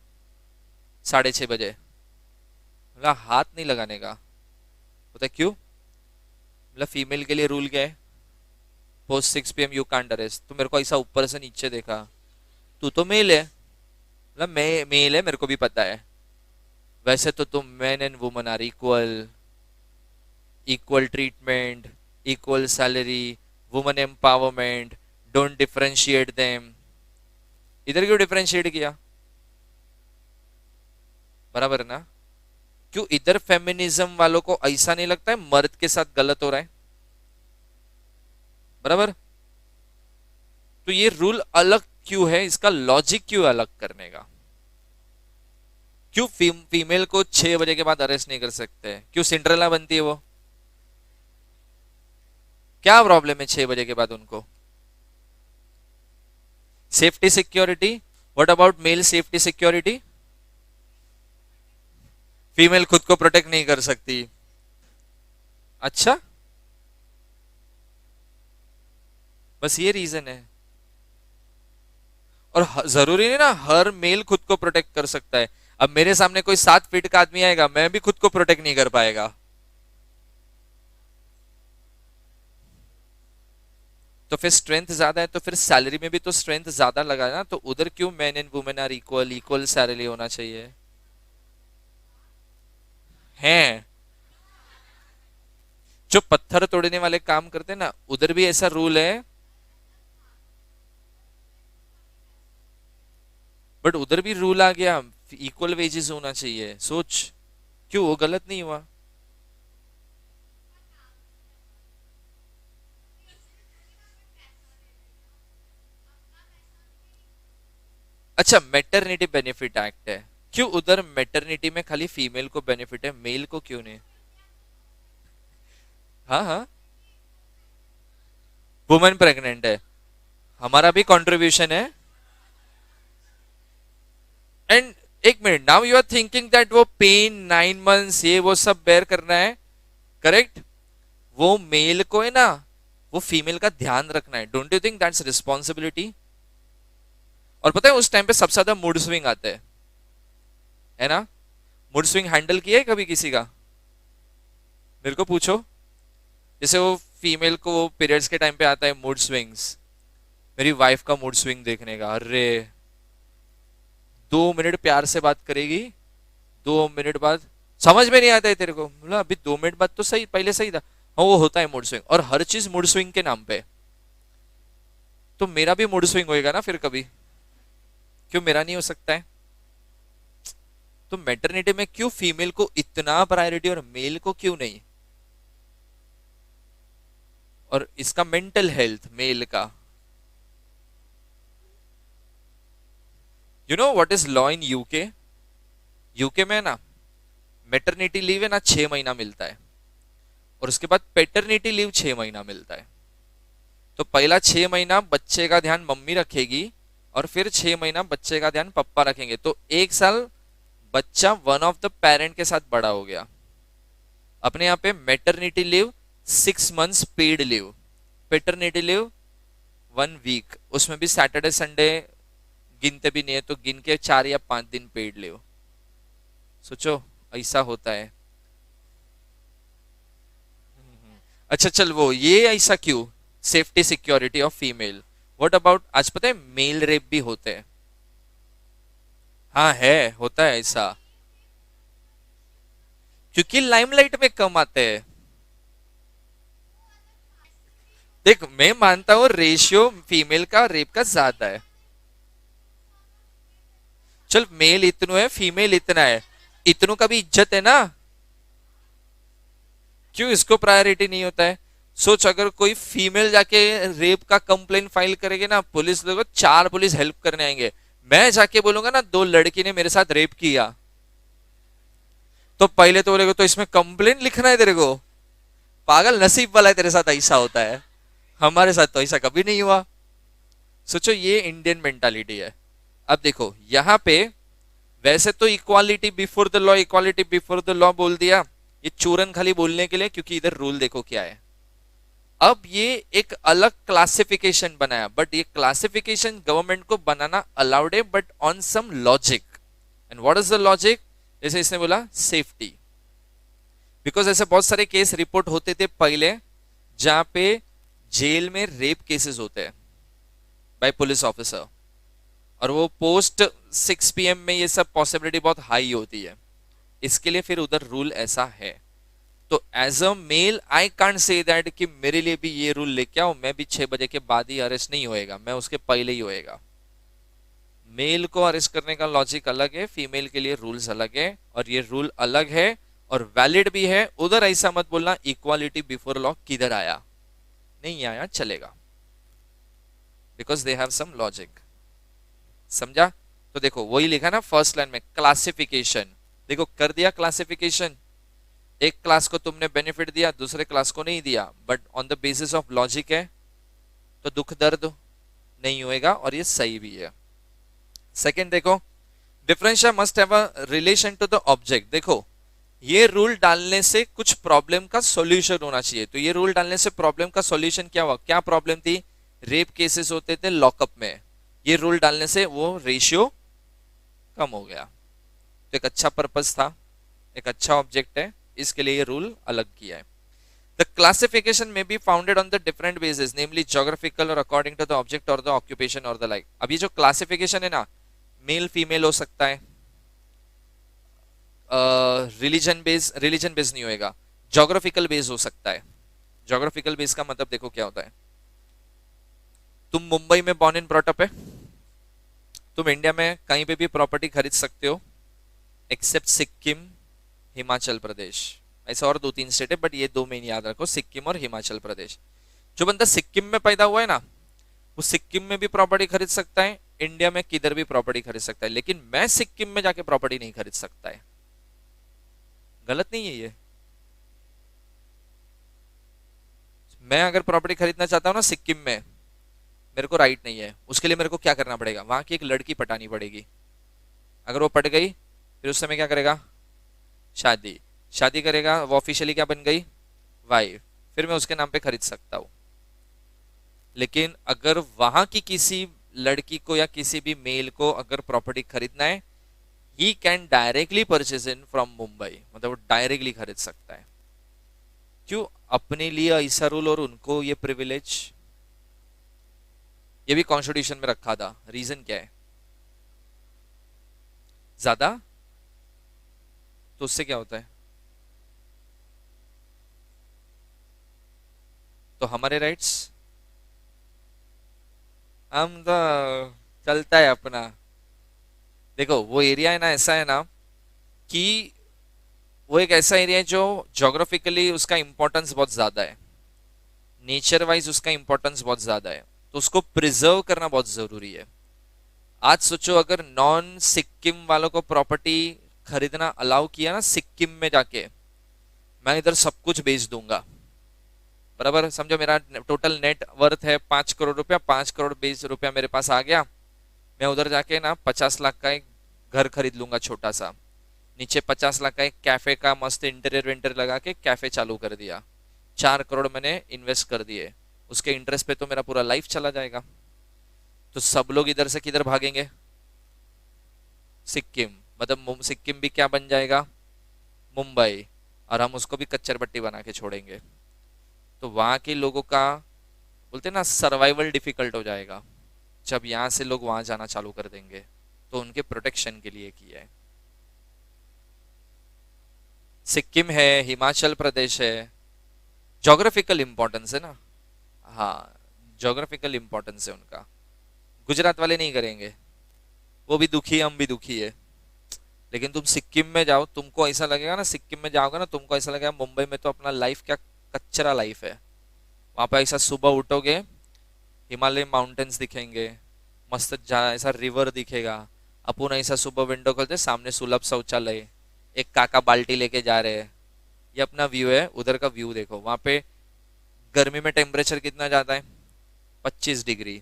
6:30 बजे, बोला हाथ नहीं लगाने का। बोला क्यों? बोला फीमेल के लिए रूल क्या है, post 6 PM you can't arrest. तो मेरे को ऐसा ऊपर से नीचे देखा, तू तो मेल है। मतलब मैं मेल है, मेरे को भी पता है, वैसे तो तुम man and woman are equal, equal treatment, equal salary, woman empowerment, don't differentiate them. इधर क्यों डिफरेंशिएट किया? बराबर ना? क्यों इधर फेमिनिज्म वालों को ऐसा नहीं लगता है मर्द के साथ गलत हो रहा है? बराबर। तो ये रूल अलग क्यों है, इसका लॉजिक क्यों अलग करने का? क्यों फीमेल को 6 बजे के बाद अरेस्ट नहीं कर सकते? क्यों सिंड्रेला बनती है वो? क्या प्रॉब्लम है 6 बजे के बाद उनको? Safety security, what about male safety security? Female खुद को प्रोटेक्ट नहीं कर सकती। अच्छा, बस ये रीजन है। और जरूरी नहीं ना हर मेल खुद को प्रोटेक्ट कर सकता है। अब मेरे सामने कोई 7 फीट का आदमी आएगा, मैं भी खुद को प्रोटेक्ट नहीं कर पाएगा। तो फिर स्ट्रेंथ ज्यादा है, तो फिर सैलरी में भी तो स्ट्रेंथ ज्यादा लगा ना, तो उधर क्यों man and women are equal, equal salary होना चाहिए? हैं जो पत्थर तोड़ने वाले काम करते हैं ना, उधर भी ऐसा रूल है, बट उधर भी रूल आ गया इक्वल वेजेस होना चाहिए। सोच, क्यों वो गलत नहीं हुआ? अच्छा, मेटर्निटी बेनिफिट एक्ट है, क्यों उधर मेटर्निटी में खाली फीमेल को बेनिफिट है, मेल को क्यों नहीं? हाँ हाँ, वुमेन प्रेग्नेंट है, हमारा भी कंट्रीब्यूशन है। एंड एक minute, now you are thinking that वो पेन 9 मंथ्स ये वो सब बेयर करना है, करेक्ट? वो मेल को है ना, वो फीमेल का ध्यान रखना है। Don't you think that's responsibility? और पता है उस टाइम पे सबसे ज्यादा मूड स्विंग आते हैं, है ना? मूड स्विंग हैंडल किया है कभी किसी का? मेरे को पूछो। जैसे वो फीमेल को पीरियड्स के टाइम पे आता है मूड स्विंग्स, मेरी वाइफ का मूड स्विंग देखने का, अरे 2 मिनट प्यार से बात करेगी, 2 मिनट बाद समझ में नहीं आता है तेरे को, बोला अभी 2 मिनट बाद तो सही, पहले सही था। हाँ वो होता है मूड स्विंग, और हर चीज मूड स्विंग के नाम पे। तो मेरा भी मूड स्विंग होएगा ना फिर कभी, क्यों मेरा नहीं हो सकता है? तो मैटरनिटी में क्यों फीमेल को इतना प्रायोरिटी और मेल को क्यों नहीं? और इसका मेंटल हेल्थ मेल का, you know what is law in UK? UK में ना मैटरनिटी लीव है ना 6 महीना मिलता है, और उसके बाद पेटर्निटी लीव 6 महीना मिलता है। तो पहला 6 महीना बच्चे का ध्यान मम्मी रखेगी, और फिर 6 महीना बच्चे का ध्यान पप्पा रखेंगे। तो 1 साल बच्चा वन ऑफ द पेरेंट के साथ बड़ा हो गया। अपने यहाँ पे maternity leave 6 months paid leave, paternity leave 1 week, उसमें भी सैटरडे संडे गिनते भी नहीं है, तो गिन के 4 या 5 दिन पेड लीव। सोचो ऐसा होता है। अच्छा चल, वो ये ऐसा क्यों? Safety security of female. What about, आज पता है मेल रेप भी होते हैं। हाँ है, होता है ऐसा, क्योंकि लाइमलाइट में कम आते हैं। देख मैं मानता हूँ रेशियो फीमेल का रेप का ज्यादा है। चल मेल इतनो है, फीमेल इतना है, इतनों का भी इज्जत है ना, क्यों इसको प्रायोरिटी नहीं होता है? सोच अगर कोई फीमेल जाके रेप का कंप्लेन फाइल करेगी ना, पुलिस लोग 4 पुलिस हेल्प करने आएंगे। मैं जाके बोलूंगा ना 2 लड़की ने मेरे साथ रेप किया, तो पहले तो बोलेगा तो इसमें कंप्लेन लिखना है तेरे को, पागल नसीब वाला है तेरे साथ ऐसा होता है, हमारे साथ तो ऐसा कभी नहीं हुआ। सोचो ये इंडियन मेंटालिटी है। अब देखो यहाँ पे वैसे तो equality before the law, equality before the law बोल दिया, ये चूरन खाली बोलने के लिए, क्योंकि इधर रूल देखो क्या है। अब ये एक अलग क्लासिफिकेशन बनाया, बट ये क्लासिफिकेशन गवर्नमेंट को बनाना अलाउड है, but on some logic. And what is the logic? जैसे इसने बोला सेफ्टी, बिकॉज ऐसे बहुत सारे केस रिपोर्ट होते थे पहले, जहां पे जेल में रेप केसेस होते हैं बाय पुलिस ऑफिसर, और वो पोस्ट 6 PM में ये सब पॉसिबिलिटी बहुत हाई होती है, इसके लिए फिर उधर रूल ऐसा है। तो as a male I can't say that कि मेरे लिए भी ये रूल लेके आओ, मैं भी 6 बजे के बाद ही अरेस्ट नहीं होएगा, मैं उसके पहले ही होएगा। मेल को अरेस्ट करने का लॉजिक अलग है, फीमेल के लिए रूल्स अलग है, और ये रूल अलग है और वैलिड भी है। उधर ऐसा मत बोलना इक्वालिटी बिफोर लॉ किधर आया, नहीं आया चलेगा, because they have some logic. समझा? तो देखो वही लिखा ना फर्स्ट लाइन में, क्लासिफिकेशन। देखो कर दिया क्लासिफिकेशन, एक क्लास को तुमने बेनिफिट दिया, दूसरे क्लास को नहीं दिया, but on the basis of logic है, तो दुख दर्द नहीं होएगा, और ये सही भी है। सेकंड देखो, differentia must have a relation to the object. देखो ये रूल डालने से कुछ प्रॉब्लम का सॉल्यूशन होना चाहिए, तो ये रूल डालने से प्रॉब्लम का सॉल्यूशन क्या हुआ? क्या प्रॉब्लम थी? रेप केसेस होते थे लॉकअप में, ये रूल डालने से वो रेशियो कम हो गया। तो एक अच्छा पर्पस था, एक अच्छा ऑब्जेक्ट है, इसके लिए ये रूल अलग किया है। द क्लासिफिकेशन में B founded on the different basis, namely geographical और अकॉर्डिंग टू द ऑब्जेक्ट और द ऑक्यूपेशन और द लाइक। अब ये जो क्लासिफिकेशन है ना, मेल फीमेल हो सकता है, रिलीजन बेस नहीं होएगा, ज्योग्राफिकल बेस हो सकता है। ज्योग्राफिकल बेस का मतलब देखो क्या होता है, तुम मुंबई में बॉर्न एंड ब्रॉटअप है, तुम इंडिया में कहीं पे भी प्रॉपर्टी खरीद सकते हो एक्सेप्ट सिक्किम, हिमाचल प्रदेश, ऐसा और 2-3 स्टेट है, बट ये 2 मेन याद रखो, सिक्किम और हिमाचल प्रदेश। जो बंदा सिक्किम में पैदा हुआ है ना, वो सिक्किम में भी प्रॉपर्टी खरीद सकता है, इंडिया में किधर भी प्रॉपर्टी खरीद सकता है, लेकिन मैं सिक्किम में जाके प्रॉपर्टी नहीं खरीद सकता है। गलत नहीं है ये? मैं अगर प्रॉपर्टी खरीदना चाहता हूँ ना सिक्किम में, मेरे को राइट नहीं है, उसके लिए मेरे को क्या करना पड़ेगा? वहां की एक लड़की पटानी पड़ेगी, अगर वो पट गई फिर उस समय क्या करेगा? शादी, शादी करेगा, वो ऑफिशियली क्या बन गई? वाइफ, फिर मैं उसके नाम पे खरीद सकता हूँ। लेकिन अगर वहां की किसी लड़की को या किसी भी मेल को अगर प्रॉपर्टी खरीदना है, he can directly purchase in from Mumbai, मतलब वो डायरेक्टली खरीद सकता है। क्यों? अपने लिए ऐसा रूल और उनको ये प्रिविलेज। ये भी कॉन्स्टिट्यूशन में रखा था, रीजन क्या है? ज्यादा, तो उससे क्या होता है? तो हमारे राइट्स, हम तो चलता है अपना। देखो वो एरिया है ना, ऐसा है ना कि वो एक ऐसा एरिया है जो जोग्राफिकली उसका इंपॉर्टेंस बहुत ज्यादा है, नेचर वाइज उसका इंपॉर्टेंस बहुत ज्यादा है, तो उसको प्रिजर्व करना बहुत जरूरी है। आज सोचो अगर नॉन सिक्किम वालों को प्रॉपर्टी खरीदना अलाउ किया ना सिक्किम में जाके, मैं इधर सब कुछ बेच दूंगा। बराबर समझो, मेरा टोटल नेट वर्थ है 5 करोड़ रुपया, 5 करोड़ 20 रुपया मेरे पास आ गया। मैं उधर जाके ना 50 लाख का एक घर खरीद लूंगा छोटा सा, नीचे 50 लाख का एक कैफे का मस्त इंटीरियर विंटर लगा के कैफे चालू कर दिया, 4 करोड़ मैंने इन्वेस्ट कर दिए, उसके इंटरेस्ट पे तो मेरा पूरा लाइफ चला जाएगा। तो सब लोग इधर से किधर भागेंगे? सिक्किम। मतलब सिक्किम भी क्या बन जाएगा? मुंबई। और हम उसको भी कच्चर बट्टी बना के छोड़ेंगे। तो वहां के लोगों का बोलते हैं ना सर्वाइवल डिफिकल्ट हो जाएगा जब यहाँ से लोग वहां जाना चालू कर देंगे। तो उनके प्रोटेक्शन के लिए किया है। सिक्किम है, हिमाचल प्रदेश है, जोग्राफिकल इंपॉर्टेंस है ना। हाँ, जोग्राफिकल इंपॉर्टेंस है उनका। गुजरात वाले नहीं करेंगे, वो भी दुखी है, हम भी दुखी है। लेकिन तुम सिक्किम में जाओ, तुमको ऐसा लगेगा ना, सिक्किम में जाओगे ना तुमको ऐसा लगेगा मुंबई में तो अपना लाइफ क्या कच्चरा लाइफ है। वहां पे ऐसा सुबह उठोगे, हिमालय माउंटेन्स दिखेंगे, मस्त ऐसा रिवर दिखेगा। अपन ऐसा सुबह विंडो खोलते सामने सुलभ शौचालय, एक काका बाल्टी लेके जा रहे हैं, ये अपना व्यू है। उधर का व्यू देखो, वहां पे गर्मी में टेम्परेचर कितना जाता है? 25 डिग्री।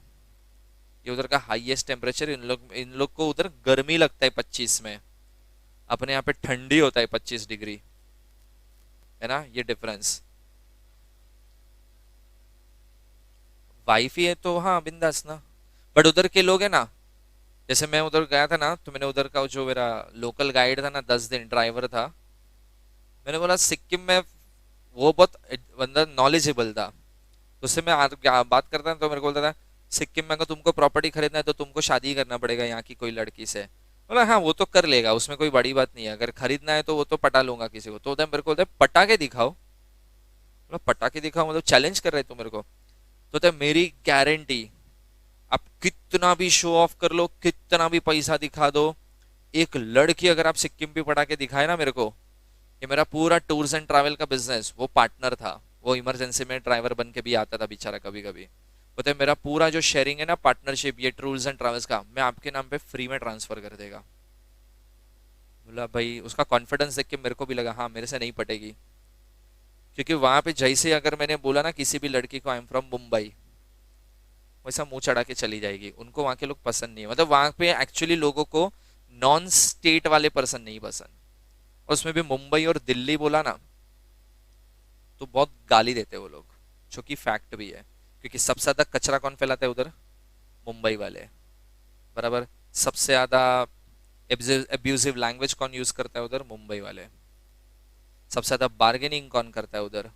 ये उधर का हाईएस्ट टेम्परेचर। इन लोग को उधर गर्मी लगता है 25 में, अपने यहाँ पे ठंडी होता है 25 डिग्री। है ना ये डिफरेंस। वाइफ ही है तो हाँ बिंदास ना। बट उधर के लोग है ना, जैसे मैं उधर गया था ना, तो मैंने उधर का जो मेरा लोकल गाइड था ना, 10 दिन ड्राइवर था, मैंने बोला सिक्किम में वो बहुत बंदा नॉलेजेबल था। तो उससे मैं बात करता था तो मेरे को बोलता था सिक्किम में अगर तुमको प्रॉपर्टी खरीदना है तो तुमको शादी करना पड़ेगा यहाँ की कोई लड़की से। बोला हाँ वो तो कर लेगा, उसमें कोई बड़ी बात नहीं है, अगर खरीदना है तो वो तो पटा लूंगा किसी को। तो उधर मेरे को बोलता है पटा के दिखाओ। बोला पटा के दिखाओ मतलब चैलेंज कर रहे हो मेरे को? तो मेरी गारंटी, आप कितना भी शो ऑफ कर लो, कितना भी पैसा दिखा दो, एक लड़की अगर आप सिक्किम भी पटा के दिखाए ना मेरे को, कि मेरा पूरा टूर्स एंड ट्रैवल का बिजनेस, वो पार्टनर था, वो इमरजेंसी में ड्राइवर बन के भी आता था बेचारा कभी कभी, बोलते मेरा पूरा जो शेयरिंग है ना पार्टनरशिप ये टूर्स एंड ट्रैवल्स का, मैं आपके नाम पे फ्री में ट्रांसफर कर देगा। बोला भाई, उसका कॉन्फिडेंस देख के मेरे को भी लगा हाँ मेरे से नहीं पटेगी। क्योंकि वहां पे जैसे अगर मैंने बोला ना किसी भी लड़की को आई एम फ्रॉम मुंबई, वैसा मुंह चढ़ा के चली जाएगी। उनको वहां के लोग पसंद नहीं है, मतलब वहां पे एक्चुअली लोगों को नॉन स्टेट वाले पर्सन नहीं पसंद। और उसमें भी मुंबई और दिल्ली बोला ना तो बहुत गाली देते हैं वो लोग, जो कि फैक्ट भी है। क्योंकि सबसे ज्यादा कचरा कौन फैलाता है उधर? मुंबई वाले। बराबर। सबसे ज्यादा एब्यूजिव लैंग्वेज कौन यूज करता है उधर? मुंबई वाले। सबसे ज्यादा बार्गेनिंग कौन करता है उधर?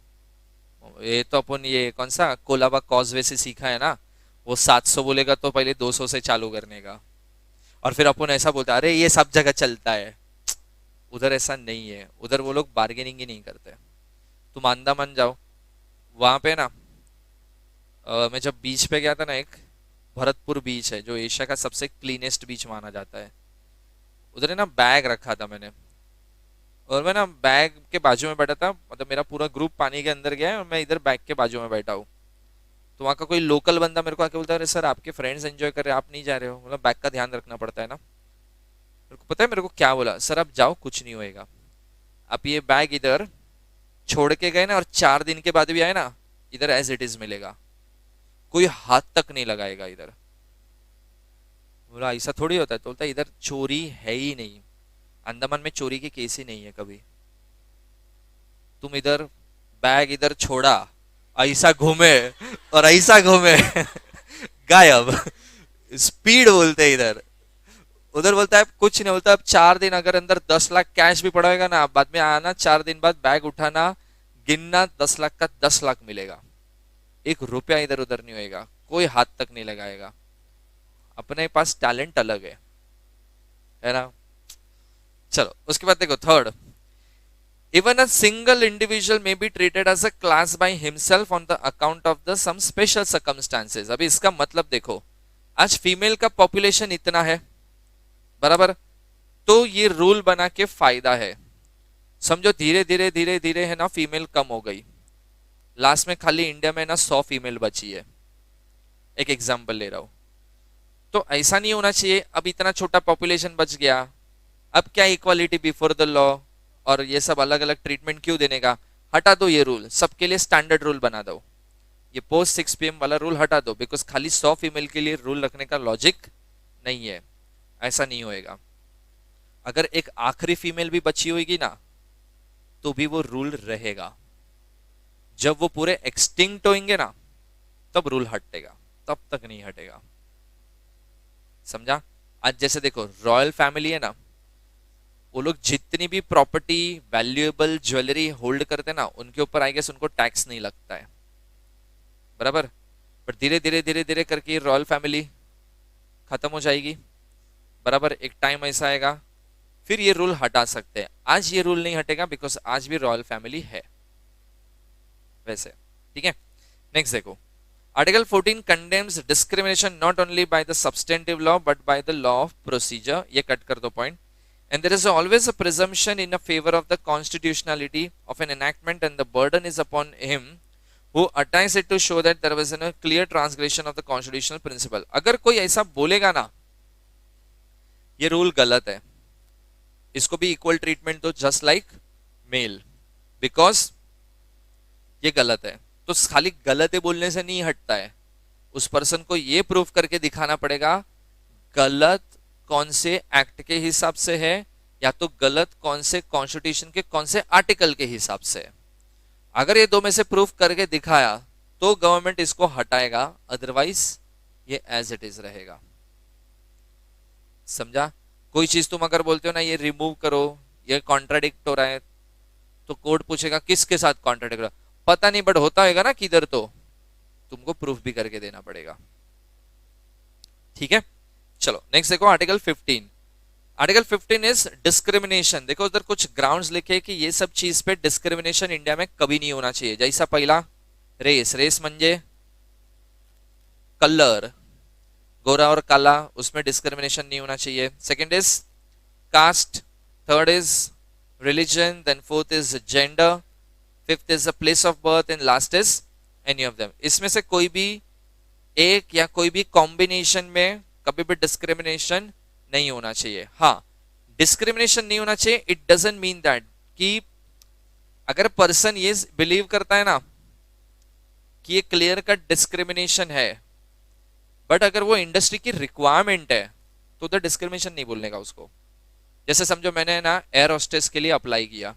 ये तो अपन ये कौन सा कोलाबा कॉजवे से सीखा है ना, वो 700 बोलेगा तो पहले 200 से चालू करने का। और फिर अपन ऐसा बोलता है अरे ये सब जगह चलता है। उधर ऐसा नहीं है, उधर वो लोग बार्गेनिंग ही नहीं करते। तुम अंडमान जाओ, वहां पे ना मैं जब बीच पे गया था ना, एक भरतपुर बीच है जो एशिया का सबसे क्लीनेस्ट बीच माना जाता है। उधर है ना बैग रखा था मैंने, और मैं ना बैग के बाजू में बैठा था, मतलब मेरा पूरा ग्रुप पानी के अंदर गया है और मैं इधर बैग के बाजू में बैठा हूँ। तो वहाँ का कोई लोकल बंदा मेरे को आके बोलता है अरे सर आपके फ्रेंड्स एंजॉय कर रहे हैं, आप नहीं जा रहे हो? मतलब बैग का ध्यान रखना पड़ता है ना। मेरे को पता है मेरे को क्या बोला, सर आप जाओ कुछ नहीं होएगा, आप ये बैग इधर छोड़ के गए ना और 4 दिन के बाद भी आए ना, इधर एज इट इज मिलेगा, कोई हाथ तक नहीं लगाएगा इधर। बोला ऐसा थोड़ी होता है? तो बोलता है इधर चोरी है ही नहीं, अंडमान में चोरी की केस ही नहीं है कभी। तुम इधर बैग इधर छोड़ा, ऐसा घूमे और ऐसा घूमे गायब। स्पीड बोलते हैं इधर। उधर बोलता है कुछ नहीं, बोलता अब 4 दिन अगर अंदर 10 लाख कैश भी पड़ा होगा ना, बाद में आना 4 दिन बाद बैग उठाना, गिनना, 10 लाख का 10 लाख मिलेगा, 1 रुपया इधर उधर नहीं होएगा, कोई हाथ तक नहीं लगाएगा। अपने पास टैलेंट अलग है ना। चलो उसके बाद देखो third, even a single individual may be treated as a class by himself on the account of the some special circumstances। अभी इसका मतलब देखो, आज फीमेल का पॉपुलेशन इतना है, बराबर, तो ये रूल बना के फायदा है। समझो धीरे धीरे धीरे धीरे है ना फीमेल कम हो गई, लास्ट में खाली इंडिया में ना 100 फीमेल बची है, एक एग्जांपल ले रहा हूं। तो ऐसा नहीं होना चाहिए, अब इतना छोटा पॉपुलेशन बच गया, अब क्या इक्वालिटी बिफोर द लॉ और ये सब अलग अलग ट्रीटमेंट क्यों देने का, हटा दो ये रूल, सबके लिए स्टैंडर्ड रूल बना दो, ये पोस्ट 6 PM वाला रूल हटा दो, बिकॉज खाली 100 फीमेल के लिए रूल रखने का लॉजिक नहीं है, ऐसा नहीं होएगा। अगर एक आखिरी फीमेल भी बची होगी ना तो भी वो रूल रहेगा, जब वो पूरे एक्सटिंक्ट होंगे ना तब रूल हटेगा, तब तक नहीं हटेगा, समझा। आज जैसे देखो रॉयल फैमिली है ना, वो लोग जितनी भी प्रॉपर्टी वैल्यूएबल ज्वेलरी होल्ड करते ना उनके ऊपर आई गेस उनको टैक्स नहीं लगता है, बराबर, पर धीरे धीरे धीरे धीरे करके रॉयल फैमिली खत्म हो जाएगी, बराबर, एक टाइम ऐसा आएगा फिर ये रूल हटा सकते हैं। आज ये रूल नहीं हटेगा बिकॉज आज भी रॉयल फैमिली है वैसे, ठीक है। नेक्स्ट देखो, article 14 condemns discrimination not only by the substantive law but by the law of procedure, ये कट कर दो point. And there is always a presumption in a favor of the constitutionality of an enactment, and the burden is upon him who attains it to show that there was a clear transgression of the constitutional principle। अगर कोई ऐसा बोलेगा ना ये rule गलत है, इसको भी इक्वल ट्रीटमेंट दो जस्ट लाइक मेल, बिकॉज ये गलत है, तो खाली गलत है बोलने से नहीं हटता है, उस पर्सन को ये प्रूफ करके दिखाना पड़ेगा गलत कौन से एक्ट के हिसाब से है या तो गलत कौन से कॉन्स्टिट्यूशन के कौन से आर्टिकल के हिसाब से। अगर ये दो में से प्रूफ करके दिखाया तो गवर्नमेंट इसको हटाएगा, अदरवाइज ये एज इट इज रहेगा, समझा। कोई चीज तुम अगर बोलते हो ना ये रिमूव करो, ये कॉन्ट्राडिक्ट हो रहा है, तो कोर्ट पूछेगा किसके साथ कॉन्ट्राडिक्ट हो रहा है, पता नहीं बट होता होगा ना किधर, तो तुमको प्रूफ भी करके देना पड़ेगा, ठीक है। चलो नेक्स्ट देखो आर्टिकल 15। Article 15 is discrimination. देखो उधर कुछ ग्राउंड्स लिखे कि ये सब चीज पे डिस्क्रिमिनेशन इंडिया में कभी नहीं होना चाहिए। जैसा पहला रेस, रेस म्हणजे कलर, गोरा और काला, उसमें डिस्क्रिमिनेशन नहीं होना चाहिए। Second is caste, third is religion, then fourth is gender, fifth is the place of birth and last is any of them. इसमें से कोई भी एक या कोई भी कॉम्बिनेशन में कभी भी डिस्क्रिमिनेशन नहीं होना चाहिए। हाँ, डिस्क्रिमिनेशन नहीं होना चाहिए, इट डजंट मीन दैट कि अगर पर्सन ये बिलीव करता है ना कि ये क्लियर कट डिस्क्रिमिनेशन है, बट अगर वो इंडस्ट्री की रिक्वायरमेंट है तो उधर डिस्क्रिमिनेशन नहीं बोलने का उसको। जैसे समझो मैंने ना एयर होस्टेस के लिए अप्लाई किया,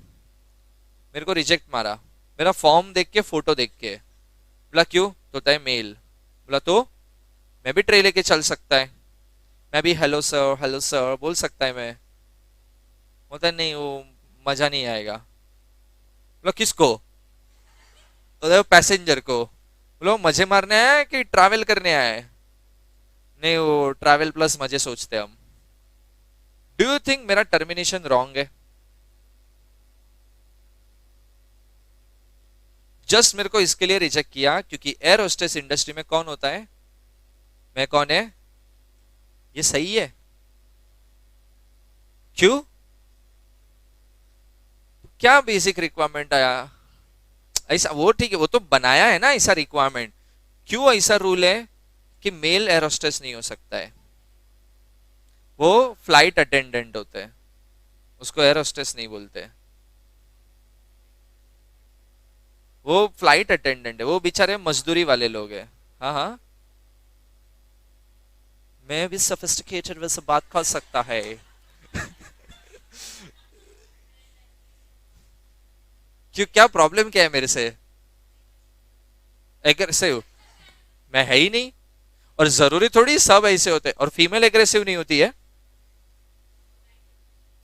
मेरे को रिजेक्ट मारा, मेरा फॉर्म देख के फोटो देख के, बोला क्यों, तो होता है मेल, बोला तो मैं भी ट्रे लेके चल सकता है, मैं भी हेलो सर बोल सकता है, मैं बोलता नहीं वो मजा नहीं आएगा। बोलो किसको, तो पैसेंजर को, बोलो मजे मारने आया है कि ट्रैवल करने आया है, नहीं वो ट्रैवल प्लस मजे सोचते हम। डू यू थिंक मेरा टर्मिनेशन रॉन्ग है? जस्ट मेरे को इसके लिए रिजेक्ट किया क्योंकि एयर होस्टेस इंडस्ट्री में कौन होता है, मैं कौन है, ये सही है। क्यों, क्या बेसिक रिक्वायरमेंट आया ऐसा, वो ठीक है वो तो बनाया है ना ऐसा रिक्वायरमेंट, क्यों ऐसा रूल है कि मेल एयर होस्टेस नहीं हो सकता है, वो फ्लाइट अटेंडेंट होते हैं, उसको एयर होस्टेस नहीं बोलते, वो फ्लाइट अटेंडेंट है, वो बेचारे मजदूरी वाले लोग हैं। हाँ हाँ, मैं भी सोफिस्टिकेटेड वैसे बात कर सकता है। क्यों, क्या प्रॉब्लम क्या है मेरे से, एग्रेसिव मैं है ही नहीं, और जरूरी थोड़ी सब ऐसे होते हैं, और फीमेल एग्रेसिव नहीं होती है,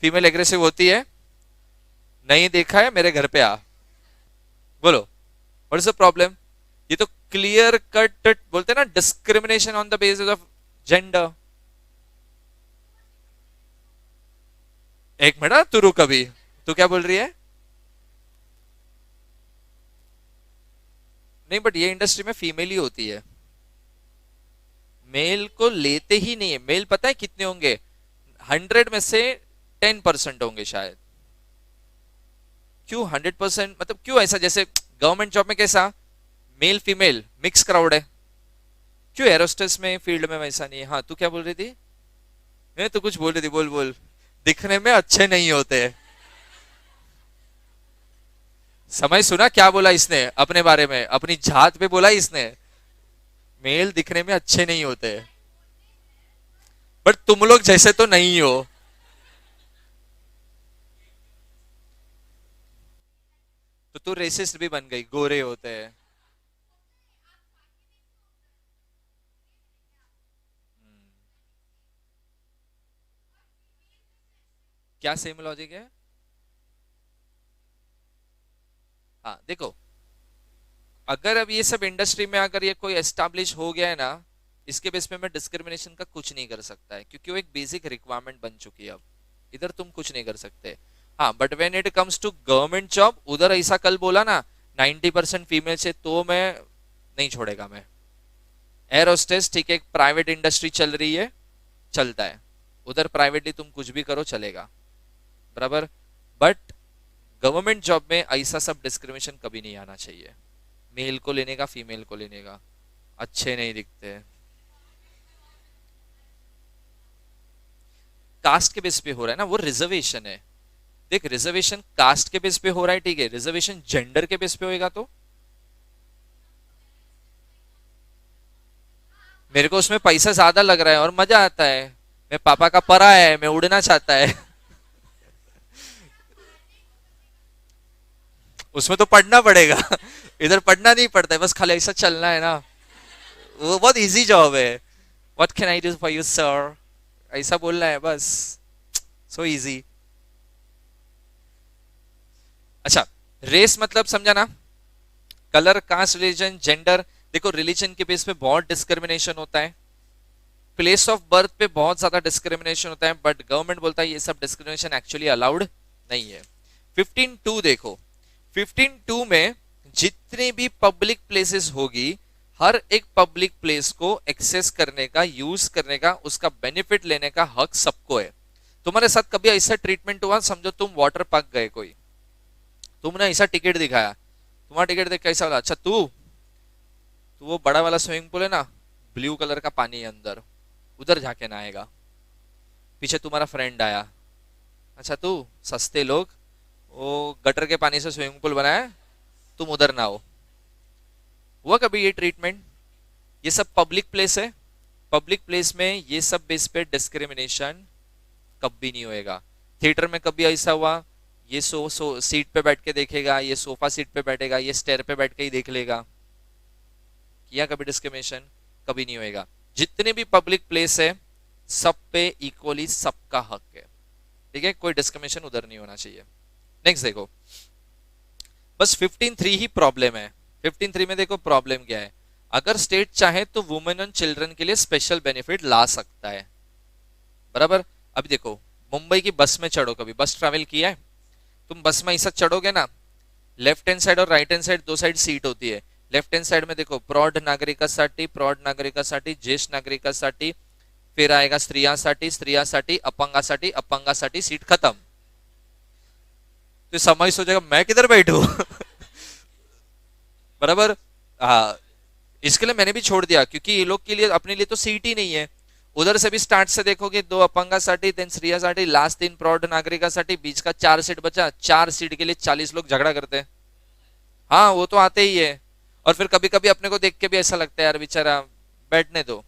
फीमेल एग्रेसिव होती है, नहीं देखा है मेरे घर पे आ, बोलो व्हाट इज द प्रॉब्लम। ये तो क्लियर कट बोलते हैं ना discrimination on the basis of gender, एक मिनट, तू रुक अभी। तू क्या बोल रही है? नहीं, बट ये इंडस्ट्री में फीमेल ही होती है, मेल को लेते ही नहीं है। मेल पता है कितने होंगे? 100 में से 10% होंगे शायद। क्यों 100%? मतलब क्यों ऐसा? जैसे गवर्नमेंट जॉब में कैसा मेल फीमेल मिक्स क्राउड है, क्यों एरोस्टेस में फील्ड में वैसा नहीं है? हाँ, तू क्या बोल रही थी? मैं तो कुछ बोल रही थी, बोल बोल। दिखने में अच्छे नहीं होते। समय सुना क्या बोला इसने अपने बारे में? अपनी जात पे बोला इसने, मेल दिखने में अच्छे नहीं होते। बट तुम लोग जैसे तो नहीं हो। तो तू रेसिस्ट भी बन गई, गोरे होते हैं। क्या सेम लॉजिक है? हाँ देखो, अगर अब ये सब इंडस्ट्री में अगर ये कोई एस्टैब्लिश हो गया है ना, इसके बेस पे मैं डिस्क्रिमिनेशन का कुछ नहीं कर सकता है, क्योंकि वो एक बेसिक रिक्वायरमेंट बन चुकी है अब। इधर तुम कुछ नहीं कर सकते। हाँ, but when it comes to government job, उधर ऐसा कल बोला ना 90% फीमेल से, तो मैं नहीं छोड़ेगा मैं। एयर होस्टेस ठीक है, एक प्राइवेट इंडस्ट्री चल रही है, चलता है। उधर प्राइवेटली तुम कुछ भी करो चलेगा, बराबर। बट गवर्नमेंट जॉब में ऐसा सब डिस्क्रिमिनेशन कभी नहीं आना चाहिए। मेल को लेने का, फीमेल को लेने का, अच्छे नहीं दिखते। कास्ट के बेस पे हो रहा है ना, वो रिजर्वेशन है। देख, रिजर्वेशन कास्ट के बेस पे हो रहा है, ठीक है। रिजर्वेशन जेंडर के बेस पे होएगा तो मेरे को उसमें पैसा ज्यादा लग रहा है और मजा आता है। मैं पापा का परा है, मैं उड़ना चाहता है। उसमें तो पढ़ना पड़ेगा। इधर पढ़ना नहीं पड़ता है, बस खाली ऐसा चलना है ना। वो बहुत इजी जॉब है। What can I do for you sir, ऐसा बोलना है बस। So easy. अच्छा, रेस मतलब समझा ना? Colour, caste, religion, gender. देखो, रिलीजन के बेस पे बहुत डिस्क्रिमिनेशन होता है, प्लेस ऑफ बर्थ पे बहुत ज्यादा डिस्क्रिमिनेशन होता है, बट गवर्नमेंट बोलता है ये सब डिस्क्रिमिनेशन एक्चुअली अलाउड नहीं है। 15(2) देखो, 15(2) में जितने भी पब्लिक प्लेसेस होगी, हर एक पब्लिक प्लेस को एक्सेस करने का, यूज करने का, उसका बेनिफिट लेने का हक सबको है। तुम्हारे साथ कभी ऐसा ट्रीटमेंट हुआ? समझो तुम वाटर पार्क गए, कोई तुमने ऐसा टिकट दिखाया, तुम्हारा टिकट देख कैसा बोला, अच्छा तू तो वो बड़ा वाला स्विमिंग पूल है ना, ब्लू कलर का पानी है अंदर, उधर जाके नहाएगा। पीछे तुम्हारा फ्रेंड आया, अच्छा तू, सस्ते लोग वो गटर के पानी से स्विमिंग पूल बनाया, तुम उधर नहाओ। हुआ कभी ये ट्रीटमेंट? ये सब पब्लिक प्लेस है, पब्लिक प्लेस में ये सब बेस पे डिस्क्रिमिनेशन कभी नहीं होएगा। थिएटर में कभी ऐसा हुआ, ये सीट पे बैठ के देखेगा, ये सोफा सीट पे बैठेगा, ये स्टेयर पे बैठ के ही देख लेगा? किया कभी डिस्क्रिमिनेशन? कभी नहीं होएगा। जितने भी पब्लिक प्लेस है, सब पे इक्वली सबका हक है, ठीक है। कोई डिस्क्रिमिनेशन उधर नहीं होना चाहिए। नेक्स्ट देखो, बस 15(3) ही प्रॉब्लम है। 15(3) में देखो प्रॉब्लम क्या है। अगर स्टेट चाहे तो वुमेन एंड चिल्ड्रन के लिए स्पेशल बेनिफिट ला सकता है, बराबर। अभी देखो, मुंबई की बस में चढ़ो, कभी बस ट्रैवल किया है? तुम बस में ऐसा चढ़ोगे ना, लेफ्ट हैंड साइड और राइट हैंड साइड, दो साइड सीट होती है। लेफ्ट हैंड साइड में देखो, प्रौढ नागरिकासाठी, प्रौढ नागरिकासाठी, ज्येष्ठ नागरिकासाठी, फिर आएगा स्त्रियांसाठी, स्त्रियांसाठी, अपंगासाठी, अपंगासाठी, सीट खत्म। तो समय सोचेगा मैं किधर बैठू। बराबर। हाँ, इसके लिए मैंने भी छोड़ दिया, क्योंकि ये लोग के लिए, अपने लिए तो सीट ही नहीं है। उधर से भी स्टार्ट से देखोगे, दो अपंगासाठी, देन स्त्रियांसाठी, लास्ट 3 प्रौढ नागरिकासाठी, बीच का 4 सीट बचा। 4 सीट के लिए 40 लोग झगड़ा करते हैं। हाँ, वो तो आते ही है। और फिर कभी कभी अपने को देख के भी ऐसा लगता है यार बेचारा, बैठने दो।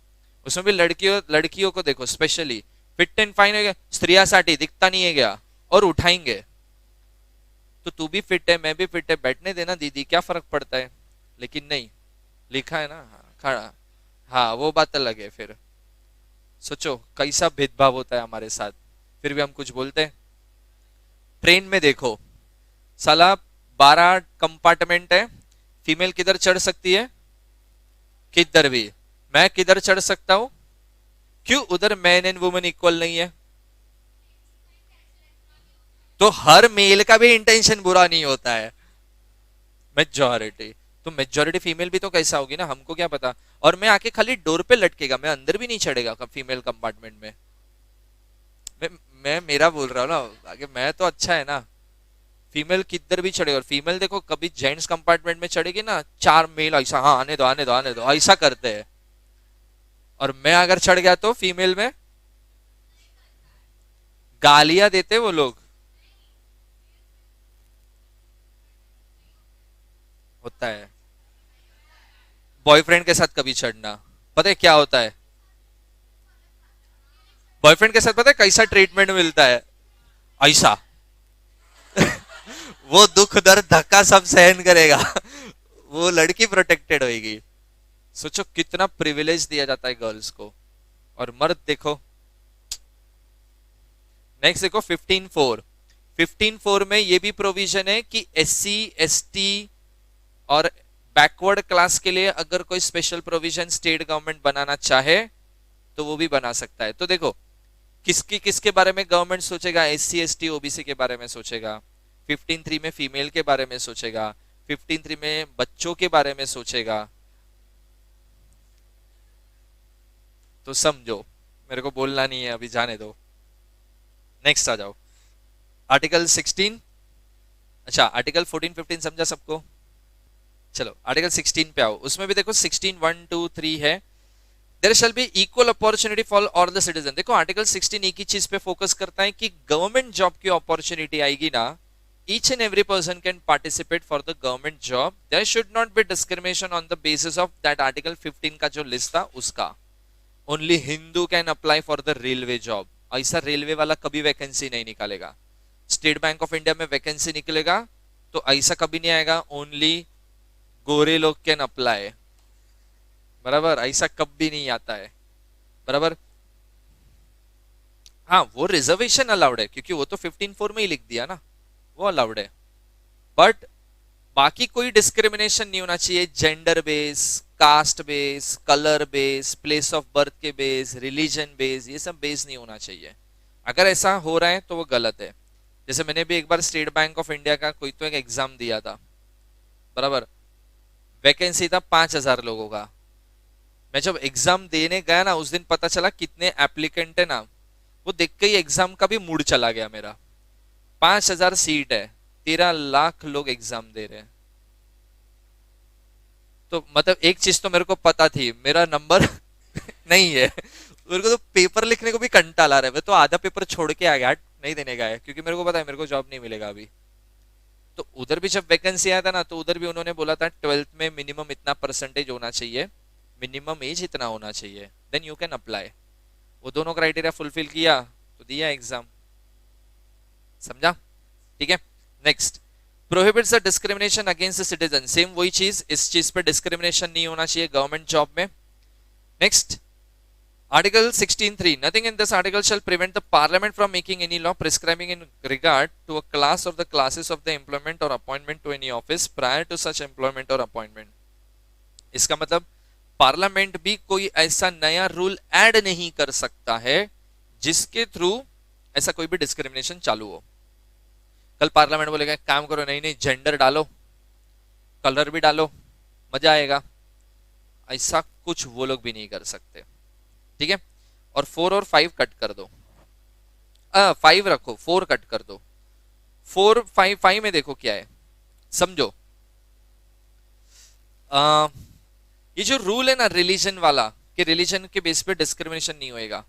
उसमें भी लड़कियों लड़कियों को देखो स्पेशली, फिट एंड फाइन है, स्त्रियांसाठी दिखता नहीं है क्या, और उठाएंगे। तो तू भी फिट है, मैं भी फिट है, बैठने देना दीदी, क्या फर्क पड़ता है। लेकिन नहीं, लिखा है ना, हाँ, खड़ा। हाँ, वो बात अलग है फिर। सोचो कैसा भेदभाव होता है हमारे साथ, फिर भी हम कुछ बोलते हैं। ट्रेन में देखो साला, 12 कंपार्टमेंट है, फीमेल किधर चढ़ सकती है? किधर भी। मैं किधर चढ़ सकता हूं? क्यों उधर मैन एंड वुमेन इक्वल नहीं है? तो हर मेल का भी इंटेंशन बुरा नहीं होता है। मेजॉरिटी, तो मेजॉरिटी फीमेल भी तो कैसा होगी ना, हमको क्या पता। और मैं आके खाली डोर पे लटकेगा, मैं अंदर भी नहीं चढ़ेगा फीमेल कंपार्टमेंट में। मैं मैं मेरा बोल रहा हूँ ना आगे, मैं तो अच्छा है ना। फीमेल किधर भी चढ़े, और फीमेल देखो कभी जेंट्स कंपार्टमेंट में चढ़ेगी ना, चार मेल ऐसा, हाँ आने दो आने दो आने दो ऐसा करते हैं। और मैं अगर चढ़ गया तो फीमेल में गालियां देते वो लोग। होता है। बॉयफ्रेंड के साथ कभी चढ़ना, पता है क्या होता है? बॉयफ्रेंड के साथ पता है कैसा ट्रीटमेंट मिलता है? ऐसा वो दुख दर्द धक्का सब सहन करेगा वो लड़की प्रोटेक्टेड होगी। सोचो कितना प्रिविलेज दिया जाता है गर्ल्स को। और मर्द देखो, नेक्स्ट देखो 15(4). 15(4) में ये भी प्रोविजन है कि SC ST और बैकवर्ड क्लास के लिए अगर कोई स्पेशल प्रोविजन स्टेट गवर्नमेंट बनाना चाहे तो वो भी बना सकता है। तो देखो किसकी किसके बारे में गवर्नमेंट सोचेगा? SC ST OBC के बारे में सोचेगा। 15(3) में फीमेल के बारे में सोचेगा। 15(3) में बच्चों के बारे में सोचेगा। तो समझो, मेरे को बोलना नहीं है अभी, जाने दो। नेक्स्ट आ जाओ, आर्टिकल 16। अच्छा आर्टिकल 14 15 समझा सबको? चलो आर्टिकल 16 पे आओ। उसमें भी देखो 16 1 2 3 है। There shall be equal opportunity for all the citizen. देखो आर्टिकल 16 एक ही चीज पे फोकस करता है कि गवर्नमेंट जॉब की अपॉर्चुनिटी आएगी ना, each and every person can participate for the government job. There should not be discrimination on the basis of that article 15 का जो लिस्ट था उसका। Only Hindu can apply for the railway job. ऐसा railway वाला कभी vacancy नहीं निकालेगा। State bank of India में वैकेंसी निकलेगा तो ऐसा कभी नहीं आएगा ओनली गोरे लोग कैन अप्लाई। बराबर, ऐसा कभी नहीं आता है। बराबर। हाँ वो रिजर्वेशन अलाउड है क्योंकि वो तो 15(4) में ही लिख दिया ना, वो अलाउड है। बट बाकी कोई डिस्क्रिमिनेशन नहीं होना चाहिए, gender base, caste base, colour base, place of birth के बेस, रिलीजन बेस, ये सब बेस नहीं होना चाहिए। अगर ऐसा हो रहा है तो वो गलत है। जैसे मैंने भी एक बार स्टेट बैंक ऑफ इंडिया का कोई तो एक एग्जाम दिया था। बराबर, वैकेंसी था 5,000 लोगों का। मैं जब एग्जाम देने गया ना उस दिन पता चला कितने एप्लीकेंट है ना, वो देख के ही एग्जाम का भी मूड चला गया मेरा। 5,000 सीट है, 13 लाख लोग एग्जाम दे रहे हैं। तो मतलब एक चीज तो मेरे को पता थी, मेरा नंबर नहीं है। मेरे को तो पेपर लिखने को भी कंटाल आ रहा है, मैं तो आधा पेपर छोड़ के आ गया, नहीं देने गया है क्योंकि मेरे को पता है मेरे को जॉब नहीं मिलेगा अभी। तो उधर भी जब वैकेंसी आया था ना तो उधर भी उन्होंने बोला था 12th में मिनिमम इतना परसेंटेज होना चाहिए, मिनिमम एज इतना होना चाहिए, देन यू कैन अप्लाई। वो दोनों क्राइटेरिया फुलफिल किया तो दिया एग्जाम। समझा? ठीक है। Next, prohibits the discrimination against the citizen. Same वही चीज, इस चीज पे डिस्क्रिमिनेशन नहीं होना चाहिए गवर्नमेंट जॉब में। Next, article 16(3). Nothing in this article shall prevent the parliament from making any law prescribing in regard to a class और the classes of the employment और appointment to any office prior to such employment और appointment. इसका मतलब parliament भी कोई ऐसा नया rule add नहीं कर सकता है जिसके थ्रू ऐसा कोई भी डिस्क्रिमिनेशन चालू हो। कल पार्लियामेंट बोलेगा काम करो, नहीं नहीं जेंडर डालो, कलर भी डालो, मजा आएगा, ऐसा कुछ वो लोग भी नहीं कर सकते। ठीक है। और 4 और 5 कट कर दो, 5 रखो, 4 कट कर दो। 4 5 5 में देखो क्या है, समझो। आ, ये जो रूल है ना रिलीजन वाला, कि रिलीजन के बेस पे डिस्क्रिमिनेशन नहीं होएगा।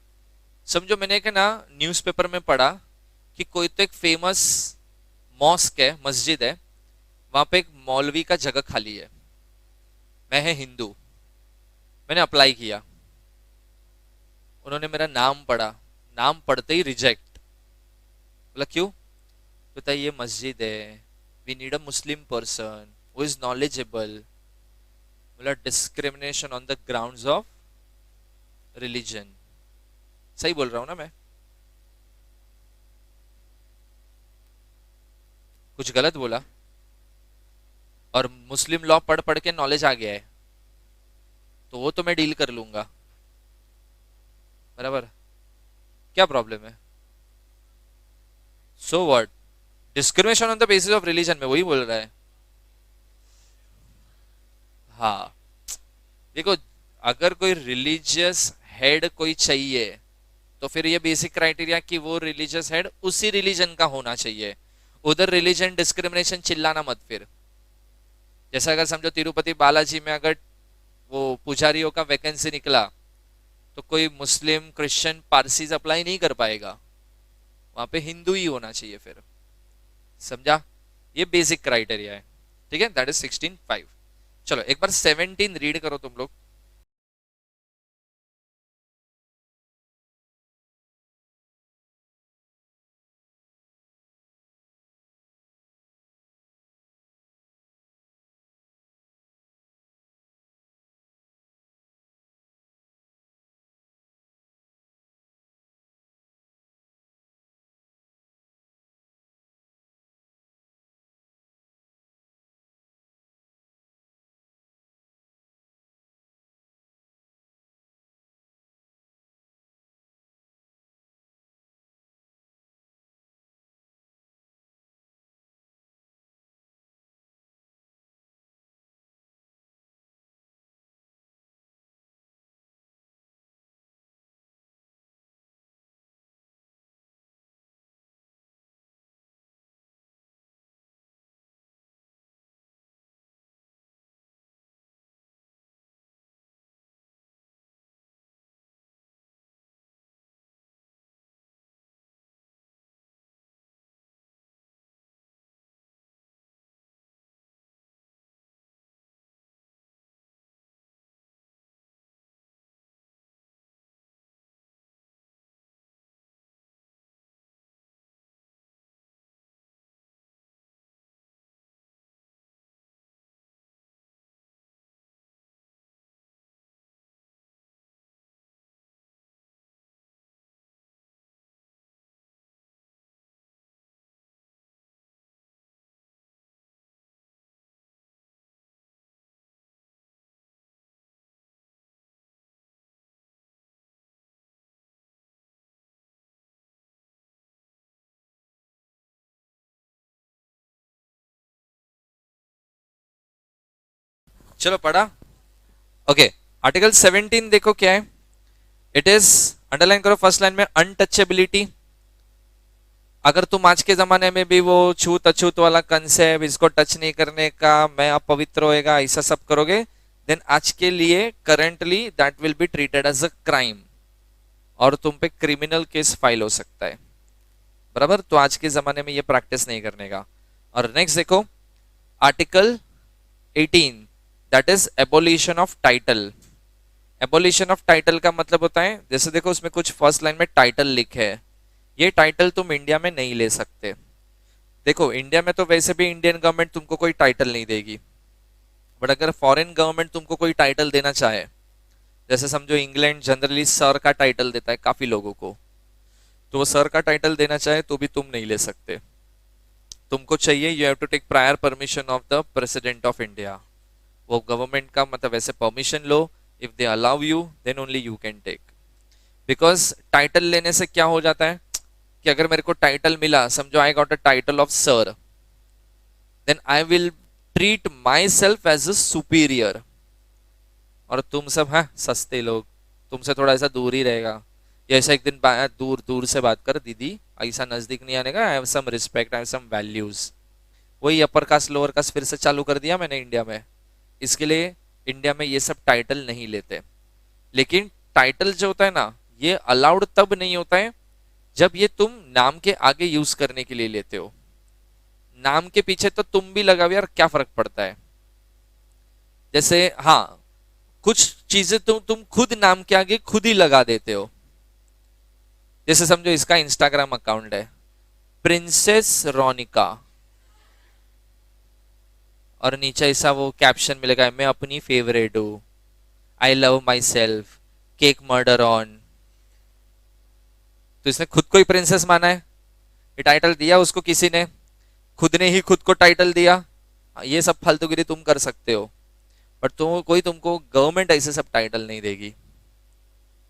समझो मैंने क्या ना न्यूज़पेपर में पढ़ा कि कोई तो एक फेमस मॉस्क है, मस्जिद है, वहां पे एक मौलवी का जगह खाली है, मैं है हिंदू, मैंने अप्लाई किया, उन्होंने मेरा नाम पढ़ा, नाम पढ़ते ही रिजेक्ट। बोला क्यों? बताइए ये मस्जिद है, we need a Muslim person who is knowledgeable. बोला discrimination on the grounds of religion. सही बोल रहा हूं ना मैं? कुछ गलत बोला? और मुस्लिम लॉ पढ़ पढ़ के नॉलेज आ गया है तो वो तो मैं डील कर लूंगा। बराबर, क्या प्रॉब्लम है? So what, discrimination on the basis of religion में वही बोल रहा है। हाँ, देखो, अगर कोई रिलीजियस हेड कोई चाहिए तो फिर ये बेसिक क्राइटेरिया कि वो रिलीजियस हेड उसी रिलीजन का होना चाहिए। उधर रिलीजन डिस्क्रिमिनेशन चिल्लाना मत फिर। जैसा अगर समझो तिरुपति बालाजी में अगर वो पुजारियों का वैकेंसी निकला तो कोई मुस्लिम क्रिश्चियन पारसीज अप्लाई नहीं कर पाएगा, वहां पे हिंदू ही होना चाहिए फिर। समझा? ये बेसिक क्राइटेरिया है। ठीक है, दैट इज 16(5). चलो एक बार 17 रीड करो तुम लोग। चलो पढ़ा। ओके, आर्टिकल 17 देखो क्या है। इट इज, अंडरलाइन करो फर्स्ट लाइन में, अनटचेबिलिटी। अगर तुम आज के जमाने में भी वो छूत अछूत वाला कंसेप्ट, इसको टच नहीं करने का, मैं अपवित्र होएगा, ऐसा सब करोगे, देन आज के लिए currently that will be treated as a crime और तुम पे क्रिमिनल केस फाइल हो सकता है। बराबर? तो आज के जमाने में ये प्रैक्टिस नहीं करने का। और नेक्स्ट देखो article 18, that is abolition of title. Abolition of title का मतलब होता है, जैसे देखो उसमें कुछ फर्स्ट लाइन में टाइटल लिखे है, ये टाइटल तुम इंडिया में नहीं ले सकते। देखो इंडिया में तो वैसे भी इंडियन गवर्नमेंट तुमको कोई टाइटल नहीं देगी, बट अगर फॉरेन गवर्नमेंट तुमको कोई टाइटल देना चाहे, जैसे समझो इंग्लैंड जनरली सर का टाइटल देता है काफी लोगों को, तो वो सर का टाइटल देना चाहे तो भी तुम नहीं ले सकते। तुमको चाहिए, you have to take prior permission of the president of India. वो गवर्नमेंट का मतलब ऐसे परमिशन लो, if they allow you then only you can take. Because title लेने से क्या हो जाता है कि अगर मेरे को टाइटल मिला, समझो I got a title of sir, then I will treat myself as a superior, और तुम सब हैं सस्ते लोग, तुमसे थोड़ा ऐसा दूर ही रहेगा। ये ऐसा एक दिन दूर दूर से बात कर दीदी, ऐसा नजदीक नहीं आने का, I have some respect, I have some values. वही अपर कास्ट लोअर कास्ट फिर से चालू कर दिया मैंने इंडिया में। इसके लिए इंडिया में ये सब टाइटल नहीं लेते। लेकिन टाइटल जो होता है ना, ये अलाउड तब नहीं होता है जब ये तुम नाम के आगे यूज करने के लिए लेते हो। नाम के पीछे तो तुम भी लगाओ यार, क्या फर्क पड़ता है। जैसे हाँ, कुछ चीजें तुम खुद नाम के आगे खुद ही लगा देते हो। जैसे समझो इसका इंस्टाग्राम अकाउंट है प्रिंसेस रोनिका, और नीचे ऐसा वो कैप्शन मिलेगा, मैं अपनी फेवरेट हूं, I love my self, cake murder on. तो इसने खुद को ही प्रिंसेस माना है, ये टाइटल दिया उसको किसी ने, खुद ने ही खुद को टाइटल दिया। ये सब फालतूगिरी तुम कर सकते हो, बट कोई तुमको गवर्नमेंट ऐसे सब टाइटल नहीं देगी।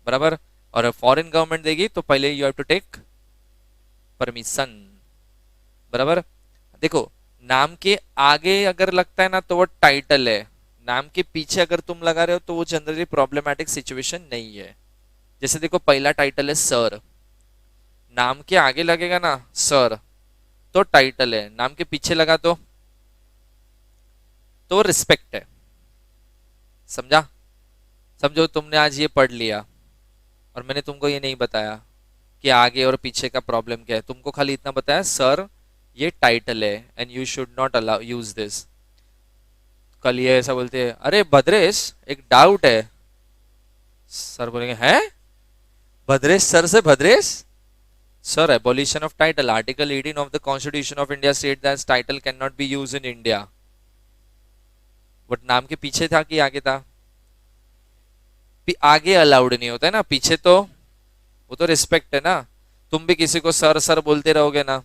बराबर? और फॉरेन गवर्नमेंट देगी तो पहले you have to take permission. बराबर? देखो, नाम के आगे अगर लगता है ना तो वो टाइटल है, नाम के पीछे अगर तुम लगा रहे हो तो वो जनरली प्रॉब्लमेटिक सिचुएशन नहीं है। जैसे देखो, पहला टाइटल है सर, नाम के आगे लगेगा ना सर तो टाइटल है, नाम के पीछे लगा तो रिस्पेक्ट है। समझा? समझो तुमने आज ये पढ़ लिया और मैंने तुमको ये नहीं बताया कि आगे और पीछे का प्रॉब्लम क्या है, तुमको खाली इतना बताया सर ये टाइटल है and you should not allow use this. कल ये ऐसा बोलते हैं, अरे भद्रेश एक डाउट है, सर बोलेंगे हैं भद्रेश सर से Bhadresh sir, abolition of title article 18 of the constitution of India state that title can not be use in India. But नाम के पीछे था कि आगे था? आगे अलाउड नहीं होता है ना, पीछे तो वो तो रिस्पेक्ट है ना। तुम भी किसी को सर सर बोलते रहोगे ना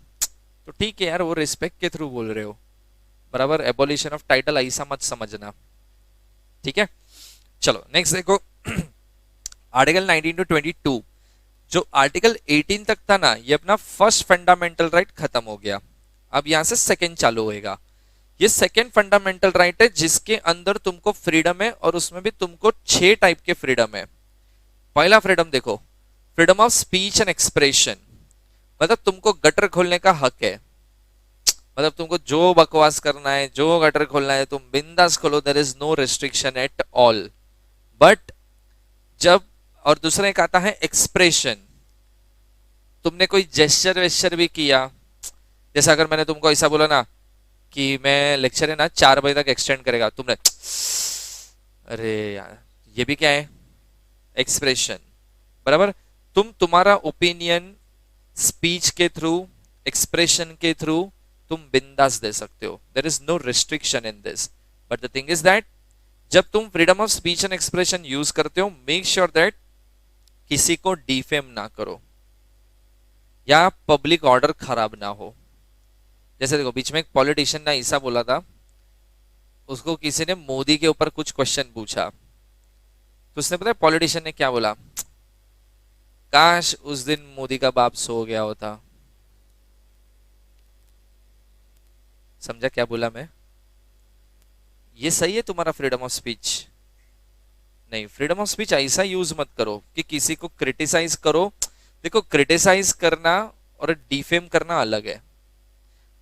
तो ठीक है यार, वो रिस्पेक्ट के थ्रू बोल रहे हो, बराबर। एबॉलिशन ऑफ टाइटल ऐसा मत समझना, ठीक है। चलो नेक्स्ट देखो, आर्टिकल 19 टू 22। जो आर्टिकल 18 तक था ना, ये अपना फर्स्ट फंडामेंटल राइट खत्म हो गया, अब यहां से सेकंड चालू होएगा। ये सेकंड फंडामेंटल राइट है जिसके अंदर तुमको फ्रीडम है, और उसमें भी तुमको 6 टाइप के फ्रीडम है। पहला फ्रीडम देखो, freedom of speech and expression, मतलब तुमको गटर खोलने का हक है, मतलब तुमको जो बकवास करना है, जो गटर खोलना है तुम बिंदास खोलो, there is no restriction at all. But जब, और दूसरा एक आता है एक्सप्रेशन, तुमने कोई जेस्चर वेस्चर भी किया, जैसे अगर मैंने तुमको ऐसा बोला ना कि मैं लेक्चर है ना 4 बजे तक एक्सटेंड करेगा, तुमने अरे यार, ये भी क्या है? एक्सप्रेशन, बराबर। तुम्हारा ओपिनियन स्पीच के थ्रू, एक्सप्रेशन के थ्रू तुम बिंदास दे सकते हो, there is no restriction in this. But the thing is that जब तुम freedom of speech and expression use करते हो, मेक श्योर दैट किसी को डिफेम ना करो या पब्लिक ऑर्डर खराब ना हो। जैसे देखो, बीच में एक पॉलिटिशियन ने ऐसा बोला था, उसको किसी ने मोदी के ऊपर कुछ क्वेश्चन पूछा, तो उसने पता है पॉलिटिशियन ने क्या बोला? काश उस दिन मोदी का बाप सो गया होता। समझा क्या बोला मैं? ये सही है तुम्हारा फ्रीडम ऑफ स्पीच? नहीं, फ्रीडम ऑफ स्पीच ऐसा यूज मत करो कि किसी को क्रिटिसाइज करो। देखो, क्रिटिसाइज करना और डिफेम करना अलग है।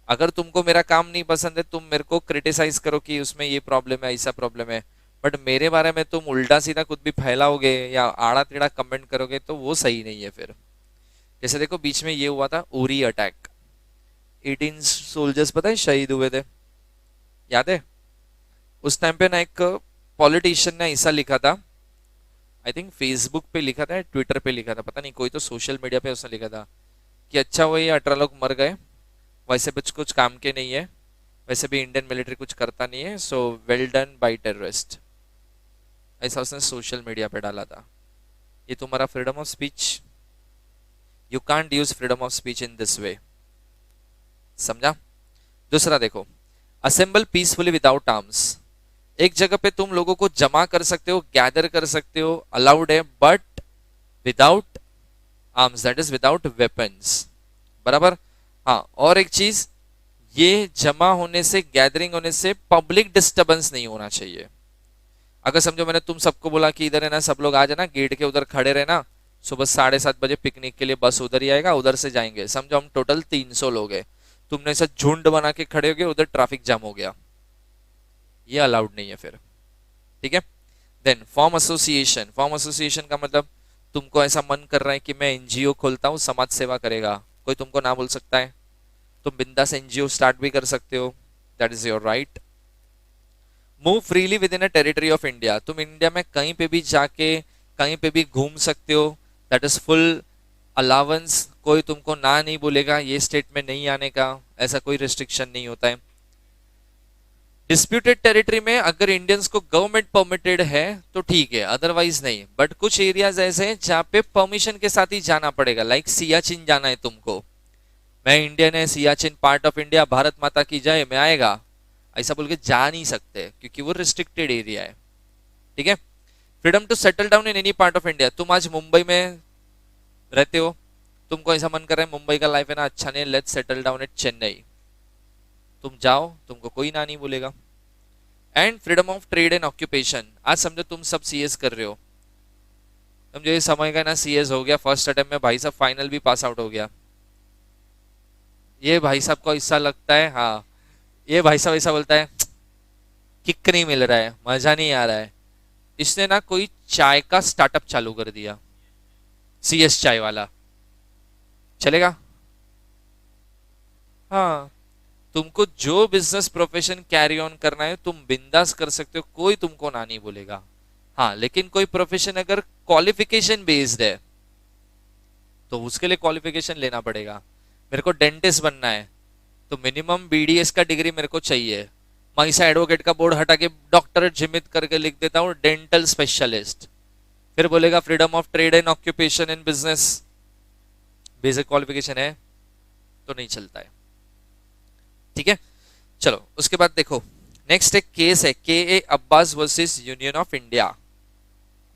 अगर तुमको मेरा काम नहीं पसंद है, तुम मेरे को क्रिटिसाइज करो कि उसमें ये प्रॉब्लम है, ऐसा प्रॉब्लम है, बट मेरे बारे में तुम उल्टा सीधा कुछ भी फैलाओगे या आड़ा टेढ़ा कमेंट करोगे तो वो सही नहीं है फिर। जैसे देखो, बीच में ये हुआ था उरी अटैक, 18 सोल्जर्स पता है शहीद हुए थे, याद है? उस टाइम पे ना एक पॉलिटिशियन ने ऐसा लिखा था, आई थिंक फेसबुक पे लिखा था, ट्विटर पे लिखा था, पता नहीं, कोई तो सोशल मीडिया पे उसने लिखा था कि अच्छा वो ये 18 लोग मर गए, वैसे कुछ काम के नहीं है, वैसे भी इंडियन मिलिट्री कुछ करता नहीं है, so well done by terrorist, ऐसा उसने सोशल मीडिया पे डाला था। ये तुम्हारा freedom of speech? You can't use freedom of speech in this way, समझा? दूसरा देखो, असेंबल पीसफुली विदाउट आर्म्स, एक जगह पे तुम लोगों को जमा कर सकते हो, गैदर कर सकते हो, अलाउड है, but without arms, that is without weapons, बराबर। हाँ, और एक चीज, ये जमा होने से, गैदरिंग होने से पब्लिक डिस्टर्बेंस नहीं होना चाहिए। अगर समझो मैंने तुम सबको बोला कि इधर है ना, सब लोग आ जाना, गेट के उधर खड़े रहना, सुबह 7:30 बजे पिकनिक के लिए बस उधर ही आएगा, उधर से जाएंगे, समझो हम टोटल 300 लोग हैं, तुमने ऐसा झुंड बना के खड़े हो गए, उधर ट्रैफिक जाम हो गया, ये अलाउड नहीं है फिर, ठीक है। Then form association, form association का मतलब तुमको ऐसा मन कर रहा है कि मैं एनजीओ खोलता हूँ, समाज सेवा करेगा, कोई तुमको ना बोल सकता है, तुम बिंदास एनजीओ स्टार्ट भी कर सकते हो, that is your right. Move freely with in a territory of India, तुम इंडिया में कहीं पे भी जाके कहीं पे भी घूम सकते हो, दैट इज फुल अलाउंस, कोई तुमको ना नहीं बोलेगा ये स्टेट में नहीं आने का, ऐसा कोई रिस्ट्रिक्शन नहीं होता है। डिस्प्यूटेड टेरिटरी में अगर इंडियंस को गवर्नमेंट परमिटेड है तो ठीक है, अदरवाइज नहीं। बट कुछ एरियाज ऐसे हैं जहाँ पे परमिशन के साथ ही जाना पड़ेगा, लाइक सियाचिन जाना है तुमको, मैं इंडियन है, Siachen part of India, Bharat माता की जय, मैं आएगा, ऐसा बोल के जा नहीं सकते क्योंकि वो रिस्ट्रिक्टेड एरिया है, ठीक है। Freedom to settle down in any part of India, तुम आज मुंबई में रहते हो, तुमको ऐसा मन कर रहा है मुंबई का लाइफ है ना अच्छा नहीं, let's settle down at Chennai, तुम जाओ, तुमको कोई ना नहीं बोलेगा। And freedom of trade and occupation, आज समझो तुम सब सीएस कर रहे हो, समझो ये समय का ना सीएस हो गया, फर्स्ट अटेम्प्ट में भाई साहब फाइनल भी पास आउट हो गया, ये भाई साहब को ऐसा लगता है, हाँ ये भाई साहब ऐसा बोलता है किक नहीं मिल रहा है, मजा नहीं आ रहा है, इसने ना कोई चाय का स्टार्टअप चालू कर दिया, सीएस चाय वाला, चलेगा? हाँ, तुमको जो बिजनेस प्रोफेशन कैरी ऑन करना है तुम बिंदास कर सकते हो, कोई तुमको ना नहीं बोलेगा। हाँ, लेकिन कोई प्रोफेशन अगर क्वालिफिकेशन बेस्ड है तो उसके लिए क्वालिफिकेशन लेना पड़ेगा। मेरे को डेंटिस्ट बनना है तो मिनिमम बीडीएस का डिग्री मेरे को चाहिए, मैं ऐसा एडवोकेट का बोर्ड हटा के डॉक्टरेट जिमित करके लिख देता हूँ डेंटल स्पेशलिस्ट, फिर बोलेगा freedom of trade and occupation in business, basic qualification है तो नहीं चलता है। ठीक है, चलो उसके बाद देखो नेक्स्ट एक केस है, K A Abbas versus union of India.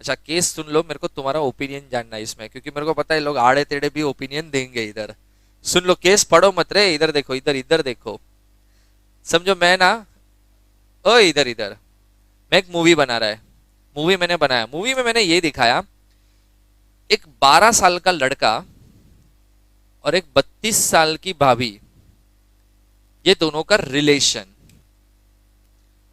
अच्छा केस सुन लो, मेरे को तुम्हारा ओपिनियन जानना है इसमें, क्योंकि मेरे को पता है लोग आड़े तेड़े भी ओपिनियन देंगे इधर। सुन लो, केस पढ़ो मत रे, इधर देखो, इधर इधर देखो। समझो मैं ना, ओ इधर इधर, मैं एक मूवी बना रहा है, मूवी मैंने बनाया, मूवी में मैंने ये दिखाया एक 12 साल का लड़का और एक 32 साल की भाभी, ये दोनों का रिलेशन,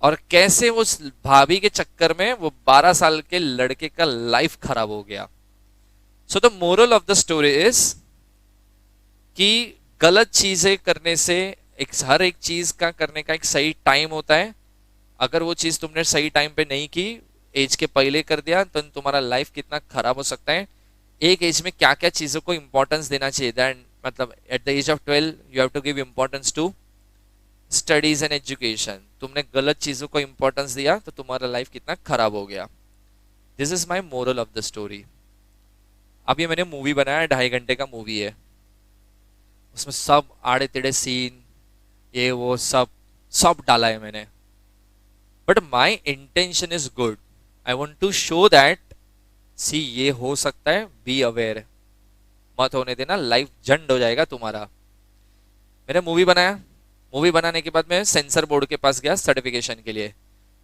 और कैसे वो भाभी के चक्कर में वो 12 साल के लड़के का लाइफ खराब हो गया। So the moral of the story is कि गलत चीजें करने से, एक हर एक चीज का करने का एक सही टाइम होता है, अगर वो चीज तुमने सही टाइम पे नहीं की, एज के पहले कर दिया, तो तुम्हारा लाइफ कितना खराब हो सकता है। एक एज में क्या क्या चीजों को इंपॉर्टेंस देना चाहिए, दैट मतलब at the age of 12 you have to give importance to studies and education. तुमने गलत चीजों को इंपॉर्टेंस दिया तो तुम्हारा लाइफ कितना खराब हो गया। This is my moral of the story. अब ये मैंने मूवी बनाया, 2.5 घंटे का मूवी है, उसमें सब आड़े टेढ़े सीन ये वो सब सब डाला है मैंने, but my intention is good, I want to show that see ये हो सकता है, बी अवेयर, मत होने देना, लाइफ झंड हो जाएगा तुम्हारा। मैंने मूवी बनाया, मूवी बनाने के बाद मैं सेंसर बोर्ड के पास गया सर्टिफिकेशन के लिए,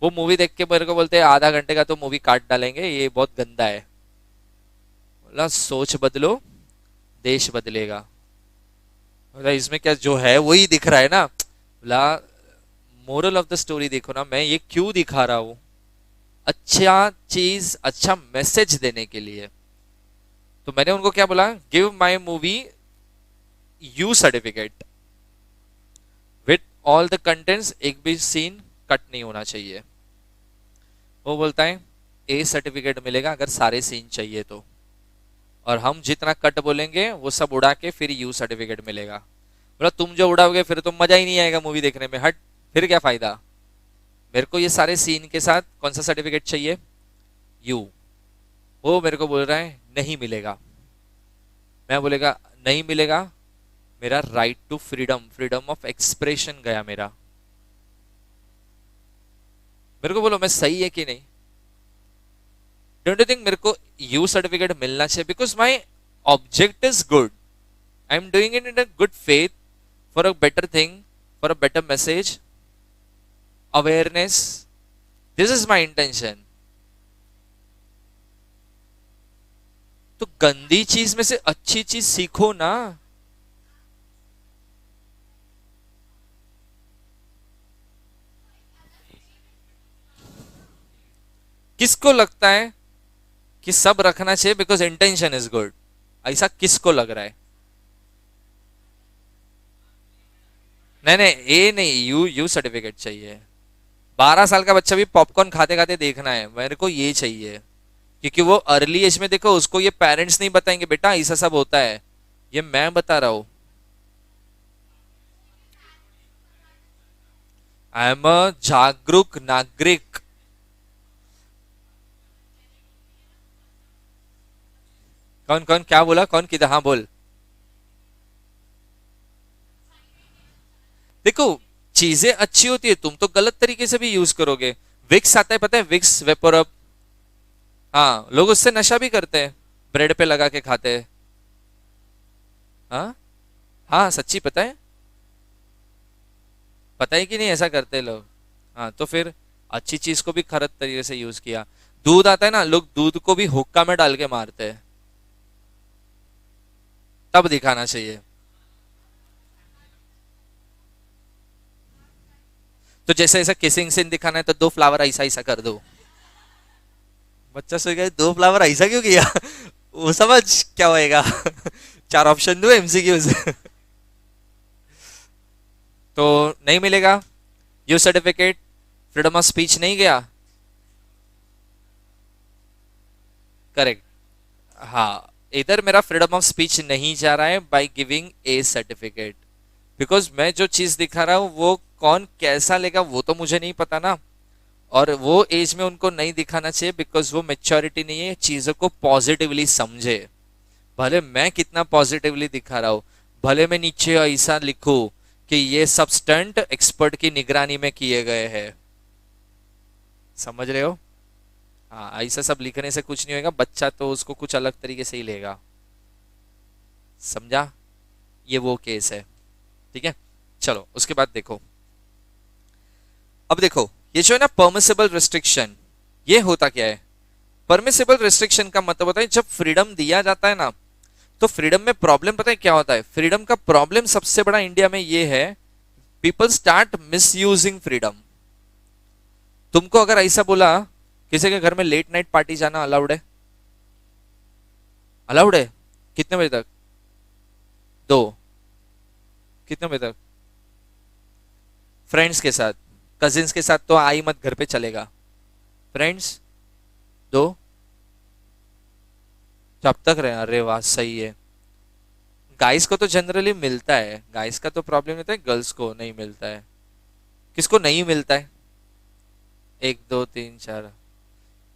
वो मूवी देख के मेरे को बोलते हैं आधा घंटे का तो मूवी काट डालेंगे, ये बहुत गंदा है। बोला सोच बदलो देश बदलेगा। बोला इसमें क्या जो है वही दिख रहा है ना। बोला मोरल ऑफ द स्टोरी देखो ना, मैं ये क्यों दिखा रहा हूं, अच्छा चीज अच्छा मैसेज देने के लिए। तो मैंने उनको क्या बोला, give my movie you certificate with all the contents, एक भी सीन कट नहीं होना चाहिए। वो बोलता है ए सर्टिफिकेट मिलेगा अगर सारे सीन चाहिए तो, और हम जितना कट बोलेंगे वो सब उड़ा के फिर यू सर्टिफिकेट मिलेगा। बोला तुम जो उड़ाओगे फिर तो मजा ही नहीं आएगा मूवी देखने में, हट फिर क्या फायदा, मेरे को ये सारे सीन के साथ कौन सा सर्टिफिकेट चाहिए, यू। वो मेरे को बोल रहा है नहीं मिलेगा। मैं बोलेगा नहीं मिलेगा, मेरा right to freedom, freedom of expression गया मेरा। मेरे को बोलो मैं सही है कि नहीं, डोंट यू थिंक मेरे को यू सर्टिफिकेट मिलना चाहिए, because my object is good, I am doing it in a good faith for a better thing, for a better message, awareness, this is my intention. तो गंदी चीज में से अच्छी चीज सीखो ना। किसको लगता है कि सब रखना चाहिए बिकॉज इंटेंशन इज गुड, ऐसा किसको लग रहा है? नहीं नहीं ये नहीं, यू यू सर्टिफिकेट चाहिए। 12 साल का बच्चा भी पॉपकॉर्न खाते खाते देखना है, मेरे को ये चाहिए, क्योंकि वो अर्ली एज में देखो उसको ये पेरेंट्स नहीं बताएंगे बेटा ऐसा सब होता है, ये मैं बता रहा हूं। आई एम अ जागरूक नागरिक। कौन कौन क्या बोला, कौन किधर, हाँ बोल। देखो चीजें अच्छी होती है, तुम तो गलत तरीके से भी यूज करोगे। विक्स आता है पता है, विक्स वेपोरब, हाँ लोग उससे नशा भी करते हैं, ब्रेड पे लगा के खाते हैं। हाँ हाँ सच्ची पता है। पता है कि नहीं ऐसा करते लोग। हाँ तो फिर अच्छी चीज को भी खरत तरीके से यूज किया। दूध आता है ना, लोग दूध को भी हुक्का में डाल के मारते हैं, तब दिखाना चाहिए। तो जैसे ऐसा किसिंग सीन दिखाना है तो दो फ्लावर ऐसा ऐसा कर दो। बच्चा सोच गया दो फ्लावर ऐसा क्यों किया वो समझ क्या होएगा चार ऑप्शन दो एमसीक्यूज तो नहीं मिलेगा। You certificate freedom of speech नहीं गया। करेक्ट। हाँ, इधर मेरा फ्रीडम ऑफ स्पीच नहीं जा रहा है by giving A certificate, because मैं जो चीज दिखा रहा हूँ वो कौन कैसा लेगा वो तो मुझे नहीं पता ना। और वो एज में उनको नहीं दिखाना चाहिए बिकॉज वो मेच्योरिटी नहीं है चीजों को पॉजिटिवली समझे। भले मैं कितना पॉजिटिवली दिखा रहा हूँ, भले मैं नीचे ऐसा लिखूं कि ये सब स्टंट एक्सपर्ट की निगरानी में किए गए हैं, समझ रहे हो। हाँ, ऐसा सब लिखने से कुछ नहीं होगा, बच्चा तो उसको कुछ अलग तरीके से ही लेगा। समझा। ये वो केस है। ठीक है। चलो उसके बाद देखो। अब देखो ये जो है ना परमिसिबल रिस्ट्रिक्शन, ये होता क्या है। परमिसिबल रिस्ट्रिक्शन का मतलब होता है जब फ्रीडम दिया जाता है ना, तो फ्रीडम में प्रॉब्लम पता है क्या होता है। फ्रीडम का प्रॉब्लम सबसे बड़ा इंडिया में ये है, people start miss using freedom. तुमको अगर ऐसा बोला किसी के घर में लेट नाइट पार्टी जाना अलाउड है, अलाउड है कितने बजे तक, दो, कितने बजे तक, फ्रेंड्स के साथ, कजिन्स के साथ तो आई मत, घर पे चलेगा। फ्रेंड्स दो, जब तक रहे, अरे वाह सही है। गाइस को तो जनरली मिलता है, गाइस का तो प्रॉब्लम होता है, गर्ल्स को नहीं मिलता है। किसको नहीं मिलता है। एक दो तीन चार।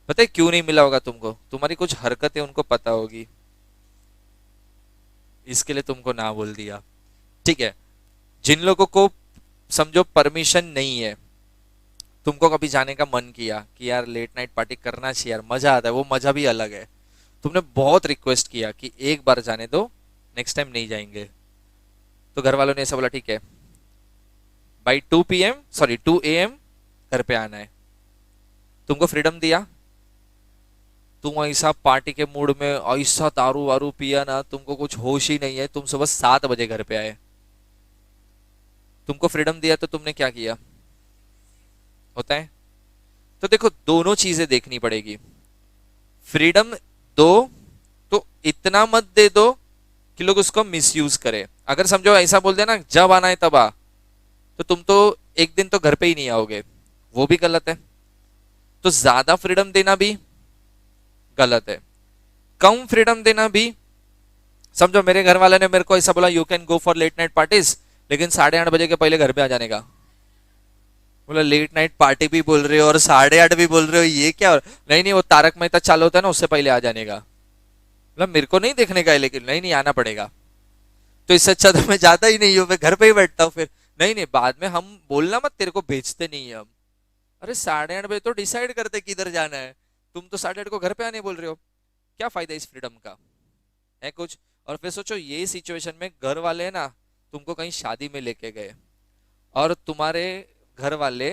पता है क्यों नहीं मिला होगा तुमको, तुम्हारी कुछ हरकतें उनको पता होगी, इसके लिए तुमको ना बोल दिया। ठीक है। जिन लोगों को समझो परमिशन नहीं है, तुमको कभी जाने का मन किया कि यार लेट नाइट पार्टी करना चाहिए यार, मजा आता है, वो मजा भी अलग है। तुमने बहुत रिक्वेस्ट किया कि एक बार जाने दो, नेक्स्ट टाइम नहीं जाएंगे। तो घर वालों ने ऐसा बोला ठीक है, बाई 2 PM, सॉरी 2 AM घर पे आना है। तुमको फ्रीडम दिया, तुम ऐसा पार्टी के मूड में ऐसा दारू वारू पिया ना, तुमको कुछ होश ही नहीं है, तुम सुबह 7 बजे घर पे आए। तुमको फ्रीडम दिया तो तुमने क्या किया, होता है। तो देखो दोनों चीजें देखनी पड़ेगी। फ्रीडम दो तो इतना मत दे दो कि लोग उसको मिसयूज करें। अगर समझो ऐसा बोल देना जब आना है तब आ, तो तुम तो एक दिन तो घर पे ही नहीं आओगे, वो भी गलत है। तो ज्यादा फ्रीडम देना भी गलत है, कम फ्रीडम देना भी। समझो मेरे घर वाले ने मेरे को ऐसा बोला you can go for late night parties, लेकिन 8:30 बजे के पहले घर पे आ जाने का। बोला लेट नाइट पार्टी भी बोल रहे हो और 8:30 भी बोल रहे हो, ये क्या नहीं नहीं वो तारक मेहता चालू होता है ना, उससे पहले आ जाने का। मतलब मेरे को नहीं देखने का है, लेकिन नहीं नहीं आना पड़ेगा। तो इससे अच्छा तो मैं जाता ही नहीं हूँ, मैं घर पे ही बैठता हूँ फिर। नहीं नहीं बाद में हम बोलना मत, तेरे को भेजते नहीं है हम। अरे 8:30 बजे तो डिसाइड करते किधर जाना है, तुम तो 8:30 को घर पे आने बोल रहे हो। क्या फायदा इस फ्रीडम का, है कुछ। और फिर सोचो ये सिचुएशन में घर वाले है ना, तुमको कहीं शादी में लेके गए और तुम्हारे घर वाले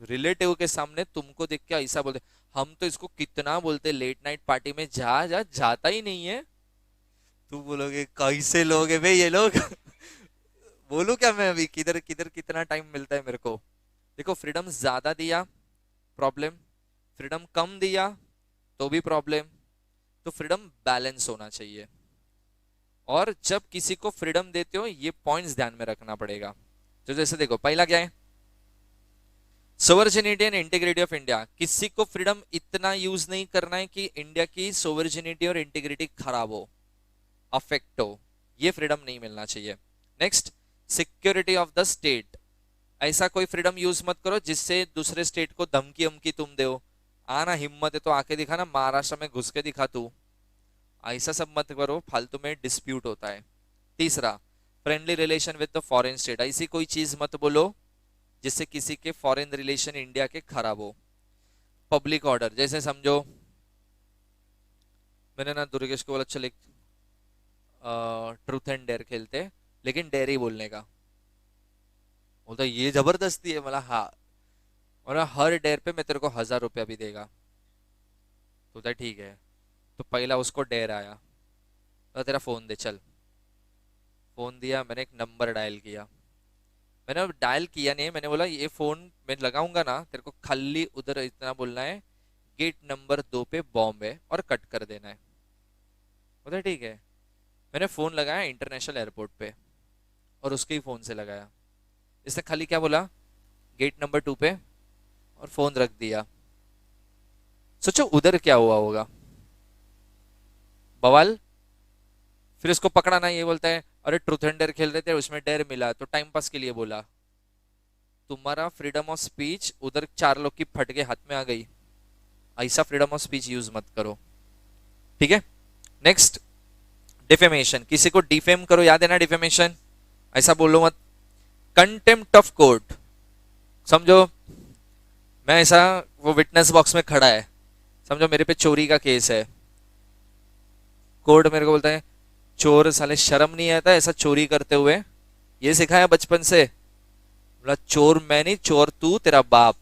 रिलेटिव के सामने तुमको देख के ऐसा बोलते, हम तो इसको कितना बोलते लेट नाइट पार्टी में जा जा, जाता ही नहीं है। तुम बोलोगे कैसे लोग है भाई ये लोग बोलूं क्या मैं अभी, किधर किधर कितना टाइम मिलता है मेरे को। देखो फ्रीडम ज्यादा दिया प्रॉब्लम, फ्रीडम कम दिया तो भी प्रॉब्लम। तो फ्रीडम बैलेंस होना चाहिए। और जब किसी को फ्रीडम देते हो ये पॉइंट्स ध्यान में रखना पड़ेगा। तो जैसे देखो पहला क्या है, sovereignty and integrity of India. किसी को फ्रीडम इतना यूज नहीं करना है कि इंडिया की सोवर्जिनिटी और इंटीग्रिटी खराब हो, अफेक्ट हो, ये फ्रीडम नहीं मिलना चाहिए। Next, security of the state. ऐसा कोई फ्रीडम यूज मत करो जिससे दूसरे स्टेट को धमकी अमकी तुम दो। आना हिम्मत है तो आके दिखा ना, महाराष्ट्र में घुस के दिखा तू। ऐसा सब मत करो, फालतू में डिस्प्यूट होता है। तीसरा, friendly relation with the foreign state. ऐसी कोई चीज मत बोलो जिससे किसी के फॉरेन रिलेशन इंडिया के खराब हो। पब्लिक ऑर्डर, जैसे समझो मैंने ना दुर्गेश को बोला चल एक ट्रूथ एंड डेयर खेलते, लेकिन डेयर ही बोलने का। बोलता ये जबरदस्ती है, बोला हाँ। बोला हर डेयर पे मैं तेरे को 1000 रुपया भी देगा। तो बोलता ठीक है। तो पहला उसको डेयर आया, बोला तेरा फोन दे चल। फोन दिया, मैंने एक नंबर डायल किया। मैंने अब डायल किया नहीं, मैंने बोला ये फोन मैं लगाऊंगा ना, तेरे को खाली उधर इतना बोलना है, गेट नंबर 2 पे बॉम्ब है, और कट कर देना है। बोला ठीक है। मैंने फोन लगाया इंटरनेशनल एयरपोर्ट पे, और उसके ही फोन से लगाया। इसने खाली क्या बोला, गेट नंबर 2 पे, और फोन रख दिया। सोचो उधर क्या हुआ होगा, बवाल। फिर इसको पकड़ा ना, ये बोलता है अरे ट्रूथ एंड डेयर खेल रहे थे, उसमें डेयर मिला तो टाइम पास के लिए बोला। तुम्हारा फ्रीडम ऑफ स्पीच उधर 4 लोग की फट के हाथ में आ गई। ऐसा फ्रीडम ऑफ स्पीच यूज मत करो, ठीक है। Next, defamation. किसी को डिफेम करो, याद है ना डिफेमेशन, ऐसा बोलो मत। कंटेम्प्ट ऑफ कोर्ट, समझो मैं ऐसा, वो विटनेस बॉक्स में खड़ा है, समझो मेरे पे चोरी का केस है। कोर्ट मेरे को बोलता है चोर साले शर्म नहीं आता ऐसा चोरी करते हुए, ये सिखाया बचपन से। बोला चोर मैं नहीं, चोर तू तेरा बाप।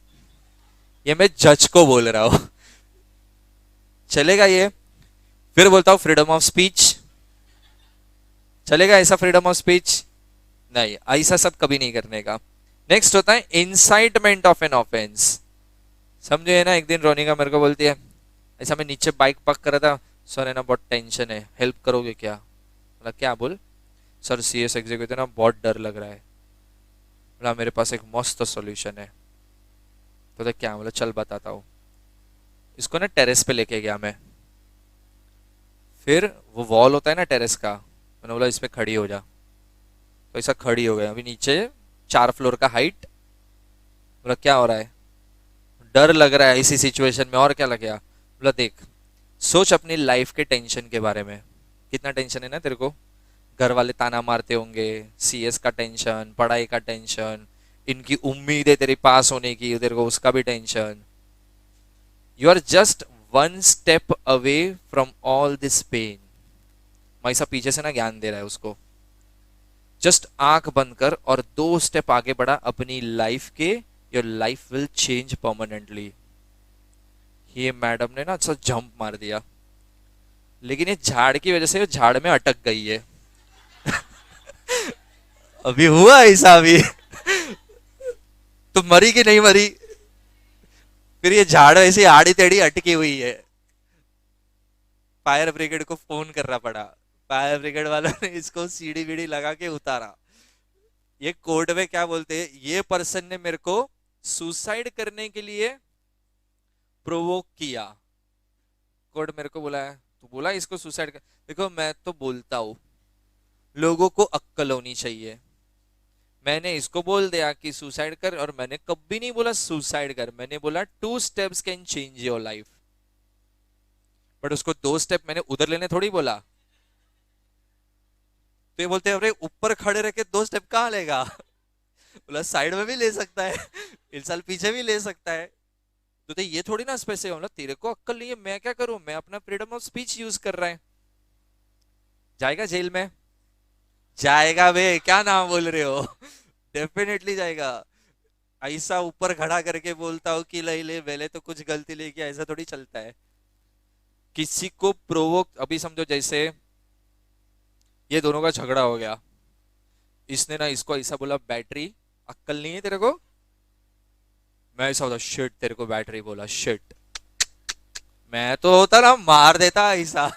ये मैं जज को बोल रहा हूं। चलेगा ये? फिर बोलता हूं फ्रीडम ऑफ स्पीच, चलेगा ऐसा फ्रीडम ऑफ स्पीच? नहीं, ऐसा सब कभी नहीं करने का। नेक्स्ट होता है इंसाइटमेंट ऑफ एन ऑफेंस। समझे है ना, एक दिन रोनिका मेरे को बोलती है ऐसा, मैं नीचे बाइक पार्क कर रहा था, सर है ना बहुत टेंशन है, हेल्प करोगे क्या? बोला क्या? बोल। सर सीएस एग्जीक्यूटिव ना बहुत डर लग रहा है। बोला मेरे पास एक मस्त सॉल्यूशन है। तो क्या? बोला चल बताता हूँ। इसको ना टेरेस पे लेके गया मैं, फिर वो वॉल होता है ना टेरेस का, मैंने बोला इस पे खड़ी हो जा। तो ऐसा खड़ी हो गया, अभी नीचे 4 फ्लोर का हाइट। बोला क्या हो रहा है? डर लग रहा है इसी सिचुएशन में, और क्या लग गया? बोला देख, सोच अपनी लाइफ के टेंशन के बारे में, कितना टेंशन है ना तेरे को, घर वाले ताना मारते होंगे, सीएस का टेंशन, पढ़ाई का टेंशन, इनकी उम्मीद है तेरे पास होने की, तेरे को उसका भी tension. You are just one step away from all this pain. मैं सब पीछे से ना ज्ञान दे रहा है उसको। जस्ट आंख बंद कर और 2 स्टेप आगे बढ़ा अपनी लाइफ के, your life will change permanently. ये मैडम ने ना अच्छा जंप मार दिया, लेकिन ये झाड़ की वजह से वो झाड़ में अटक गई है। अभी हुआ ऐसा अभी। तो मरी कि नहीं मरी? फिर ये झाड़ ऐसी आड़ी टेढ़ी अटकी हुई है। फायर ब्रिगेड को फोन करना पड़ा, फायर ब्रिगेड वालों ने इसको सीढ़ी बीढ़ी लगा के उतारा। ये कोर्ट में क्या बोलते हैं, ये पर्सन ने मेरे को सुसाइड करने के लिए प्रोवोक किया। कोर्ट मेरे को बोला है, तू बोला इसको सुसाइड कर? देखो मैं तो बोलता हूं लोगों को अक्कल होनी चाहिए। मैंने इसको बोल दिया कि सुसाइड कर, और मैंने कभी नहीं बोला सुसाइड कर, मैंने बोला 2 steps can change your life. But उसको 2 स्टेप मैंने उधर लेने थोड़ी बोला। तो ये बोलते हैं अरे ऊपर खड़े रह के 2 स्टेप कहाँ लेगा? बोला साइड में भी ले सकता है, इस साल पीछे भी ले सकता है। तो ये थोड़ी ना स्पेसिफिक, मतलब तेरे को अक्कल नहीं है, मैं क्या करूं, मैं अपना फ्रीडम ऑफ स्पीच यूज कर रहा है। जाएगा जेल में? जाएगा बे, क्या नाम बोल रहे हो? डेफिनेटली जाएगा। ऐसा ऊपर खड़ा करके बोलता हूँ कि ले ले पहले तो कुछ गलती लेके, ऐसा थोड़ी चलता है। किसी को प्रोवोक, अभी समझो जैसे ये दोनों का झगड़ा हो गया, इसने ना इसको ऐसा बोला बैटरी, अक्कल नहीं है तेरे को? मैं ऐसा होता शिट, तेरे को बैटरी बोला शिट, मैं तो होता ना मार देता ऐसा।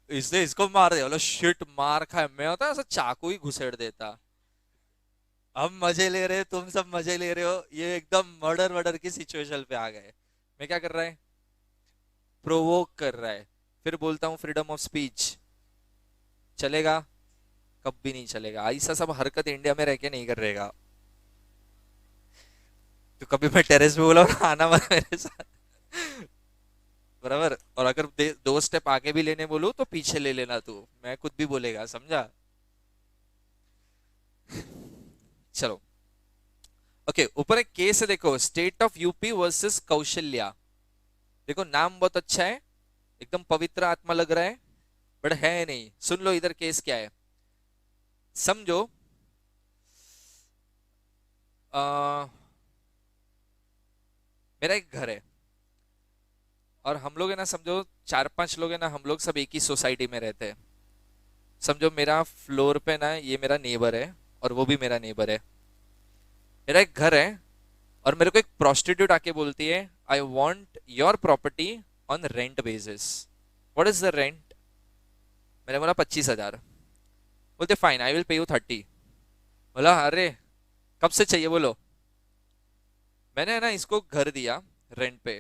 इसने इसको मार दिया, बोला शिट मार खाए, मैं होता ऐसा चाकू ही घुसेड़ देता। हम मजे ले रहे, तुम सब मजे ले रहे हो, ये एकदम मर्डर मर्डर की सिचुएशन पे आ गए। मैं क्या कर रहा है, प्रोवोक कर रहा है। फिर बोलता हूँ फ्रीडम ऑफ स्पीच, चलेगा? कभी नहीं चलेगा। ऐसा सब हरकत इंडिया में रह के नहीं कर रहेगा। तो कभी मैं टेरेस पे बोला ना आना मत मेरे साथ, बराबर। और अगर 2 स्टेप आगे भी लेने बोलूं तो पीछे ले लेना तू, मैं खुद भी बोलेगा, समझा? चलो ओके, ऊपर एक केस है देखो, state of UP versus Kaushalya. देखो नाम बहुत अच्छा है, एकदम पवित्र आत्मा लग रहा है, बट है नहीं। सुन लो इधर केस क्या है, समझो। अ, मेरा एक घर है और हम लोग है ना, समझो 4-5 लोग है ना, हम लोग सब एक ही सोसाइटी में रहते हैं। समझो मेरा फ्लोर पे ना, ये मेरा नेबर है और वो भी मेरा नेबर है। मेरा एक घर है और मेरे को एक प्रोस्टिट्यूट आके बोलती है, I want your property on rent basis. What is the rent? मैंने बोला 25,000। बोलते fine, I will pay you 30। बोला अरे कब से चाहिए बोलो। मैंने है ना इसको घर दिया रेंट पे।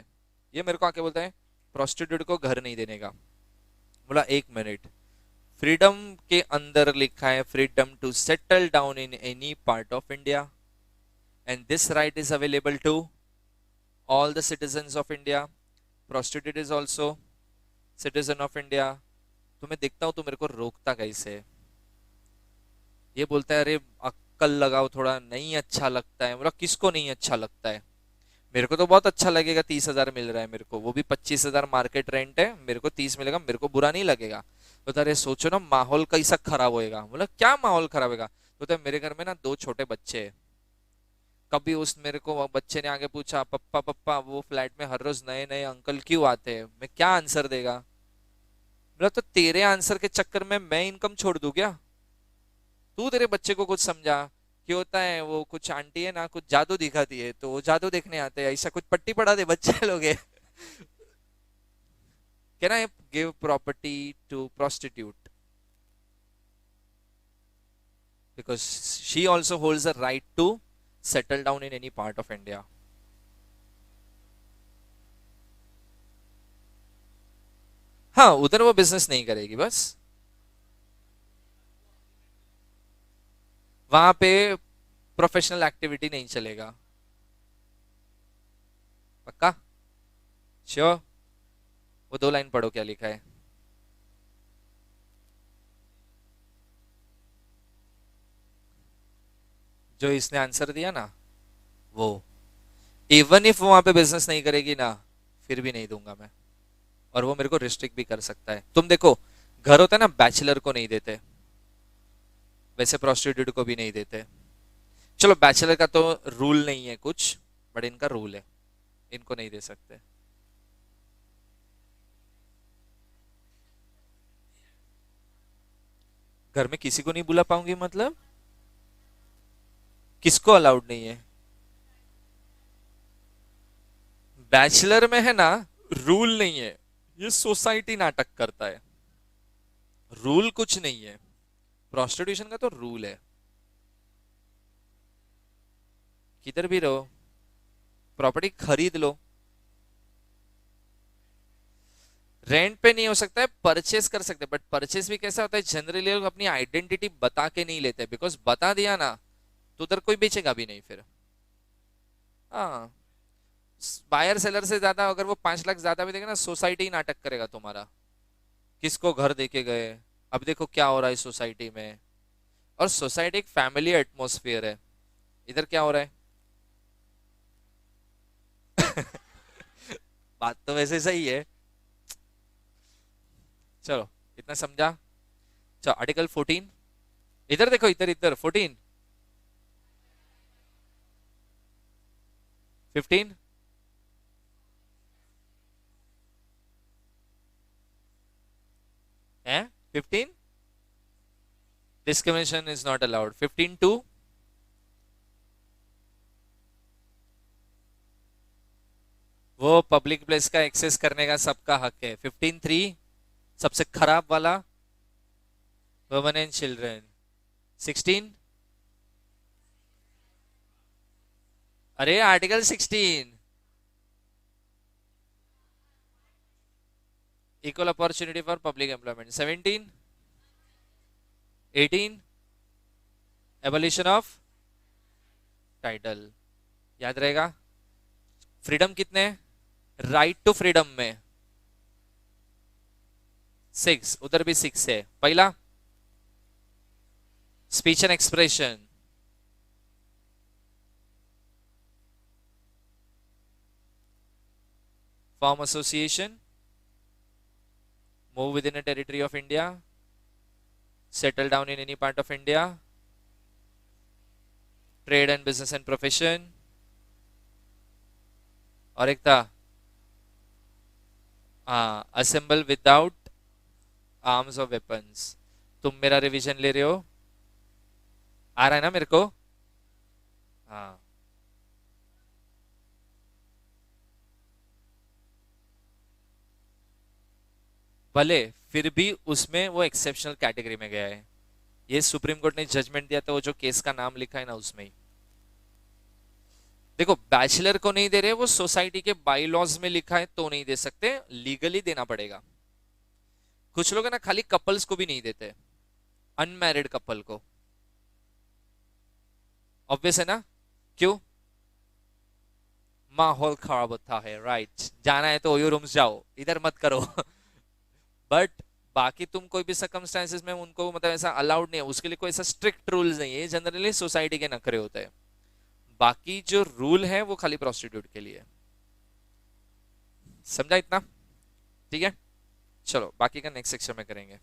ये मेरे को आके बोलता है प्रोस्टिट्यूट को घर नहीं देने का। बोला एक मिनट, फ्रीडम के अंदर लिखा है freedom to settle down in any part of India and this right is available to all the citizens of India. Prostitute is also citizen of India. तो मैं देखता हूँ तो मेरे को रोकता कैसे है। ये बोलता है अरे अक्कल लगाओ थोड़ा, नहीं अच्छा लगता है। बोला किसको नहीं अच्छा लगता है? मेरे को तो बहुत अच्छा लगेगा, 30,000 मिल रहा है मेरे को, वो भी 25,000 मार्केट रेंट है, मेरे को 30 मिलेगा, मेरे को बुरा नहीं लगेगा। तो अरे सोचो ना माहौल कैसा खराब होएगा। बोला क्या माहौल खराब होगा? तो मेरे घर में ना 2 छोटे बच्चे हैं। कभी उस मेरे को बच्चे ने आगे पूछा, पप्पा पप्पा वो फ्लैट में हर रोज नए नए अंकल क्यों आते हैं, मैं क्या आंसर देगा? बोला तो तेरे आंसर के चक्कर में मैं इनकम छोड़ दूं क्या? तू तेरे बच्चे को कुछ समझा कि होता है, वो कुछ आंटी है ना कुछ जादू दिखाती है तो वो जादू देखने आते हैं, ऐसा कुछ पट्टी पढ़ा दे बच्चे लोग है। Can I give property to prostitute because she also holds the right to settle down in any part of India. हाँ उधर वो बिजनेस नहीं करेगी बस। वहां पे प्रोफेशनल एक्टिविटी नहीं चलेगा। पक्का? श्योर? वो 2 लाइन पढ़ो क्या लिखा है। जो इसने आंसर दिया ना वो, इवन इफ वहां पे बिजनेस नहीं करेगी ना, फिर भी नहीं दूंगा मैं। और वो मेरे को रिस्ट्रिक्ट भी कर सकता है। तुम देखो, घर होता है ना, बैचलर को नहीं देते, वैसे प्रोस्टिट्यूट को भी नहीं देते। चलो बैचलर का तो रूल नहीं है कुछ, बट इनका रूल है, इनको नहीं दे सकते। घर में किसी को नहीं बुला पाऊंगी मतलब? किसको अलाउड नहीं है? बैचलर में है ना, रूल नहीं है, ये सोसाइटी नाटक करता है। रूल कुछ नहीं है, प्रोस्टिट्यूशन का तो रूल है। किधर भी रहो, प्रॉपर्टी खरीद लो। रेंट पे नहीं हो सकता है, परचेस कर सकते हैं, बट परचेस भी कैसा होता है, जनरली लोग अपनी आइडेंटिटी बता के नहीं लेते, बिकॉज बता दिया ना तो उधर कोई बेचेगा भी नहीं फिर। हाँ, बायर सेलर से ज्यादा अगर वो 5 लाख ज्यादा भी देगा ना, सोसाइटी ही नाटक करेगा तुम्हारा, किसको घर देके गए। अब देखो क्या हो रहा है सोसाइटी में। और सोसाइटी एक फैमिली एटमोसफियर है, इधर क्या हो रहा है? बात तो वैसे सही है। चलो इतना समझा। चलो आर्टिकल 14, इधर देखो, इधर इधर 14, 15 है। 15 discrimination is not allowed. 15 two, वो पब्लिक प्लेस का एक्सेस करने का सबका हक है। 15 3 सबसे खराब वाला, वुमेन एंड चिल्ड्रन। 16, अरे article 16, equal opportunity for public employment. 17, 18, abolition of title. याद रहेगा। फ्रीडम कितने? राइट टू फ्रीडम में 6, उधर भी 6 है। पहला speech and expression, form association, move with in a territory of India, settle down in any part of India, trade and business and profession, और एक था हाँ असेंबल विदाउट आर्म्स और वेपन्स। तुम मेरा रिवीजन ले रहे हो, आ रहा है ना मेरे को? हाँ भले फिर भी उसमें वो एक्सेप्शनल कैटेगरी में गया है। ये सुप्रीम कोर्ट ने जजमेंट दिया था, वो जो केस का नाम लिखा है ना उसमें ही। देखो बैचलर को नहीं दे रहे, वो सोसाइटी के बाई लॉज में लिखा है तो नहीं दे सकते, लीगली देना पड़ेगा। कुछ लोग है ना खाली कपल्स को भी नहीं देते, अनमैरिड कपल को। ऑब्वियस है ना? क्यों? माहौल खराब होता है, राइट। जाना है तो ओयो रूम्स जाओ, इधर मत करो। बट बाकी तुम कोई भी सर्कमस्टांसेस में उनको मतलब ऐसा अलाउड नहीं है, उसके लिए कोई ऐसा स्ट्रिक्ट रूल्स नहीं है, जनरली सोसाइटी के नखरे होते हैं। बाकी जो रूल है वो खाली प्रोस्टिट्यूट के लिए। समझा इतना? ठीक है, चलो बाकी का नेक्स्ट सेक्शन में करेंगे।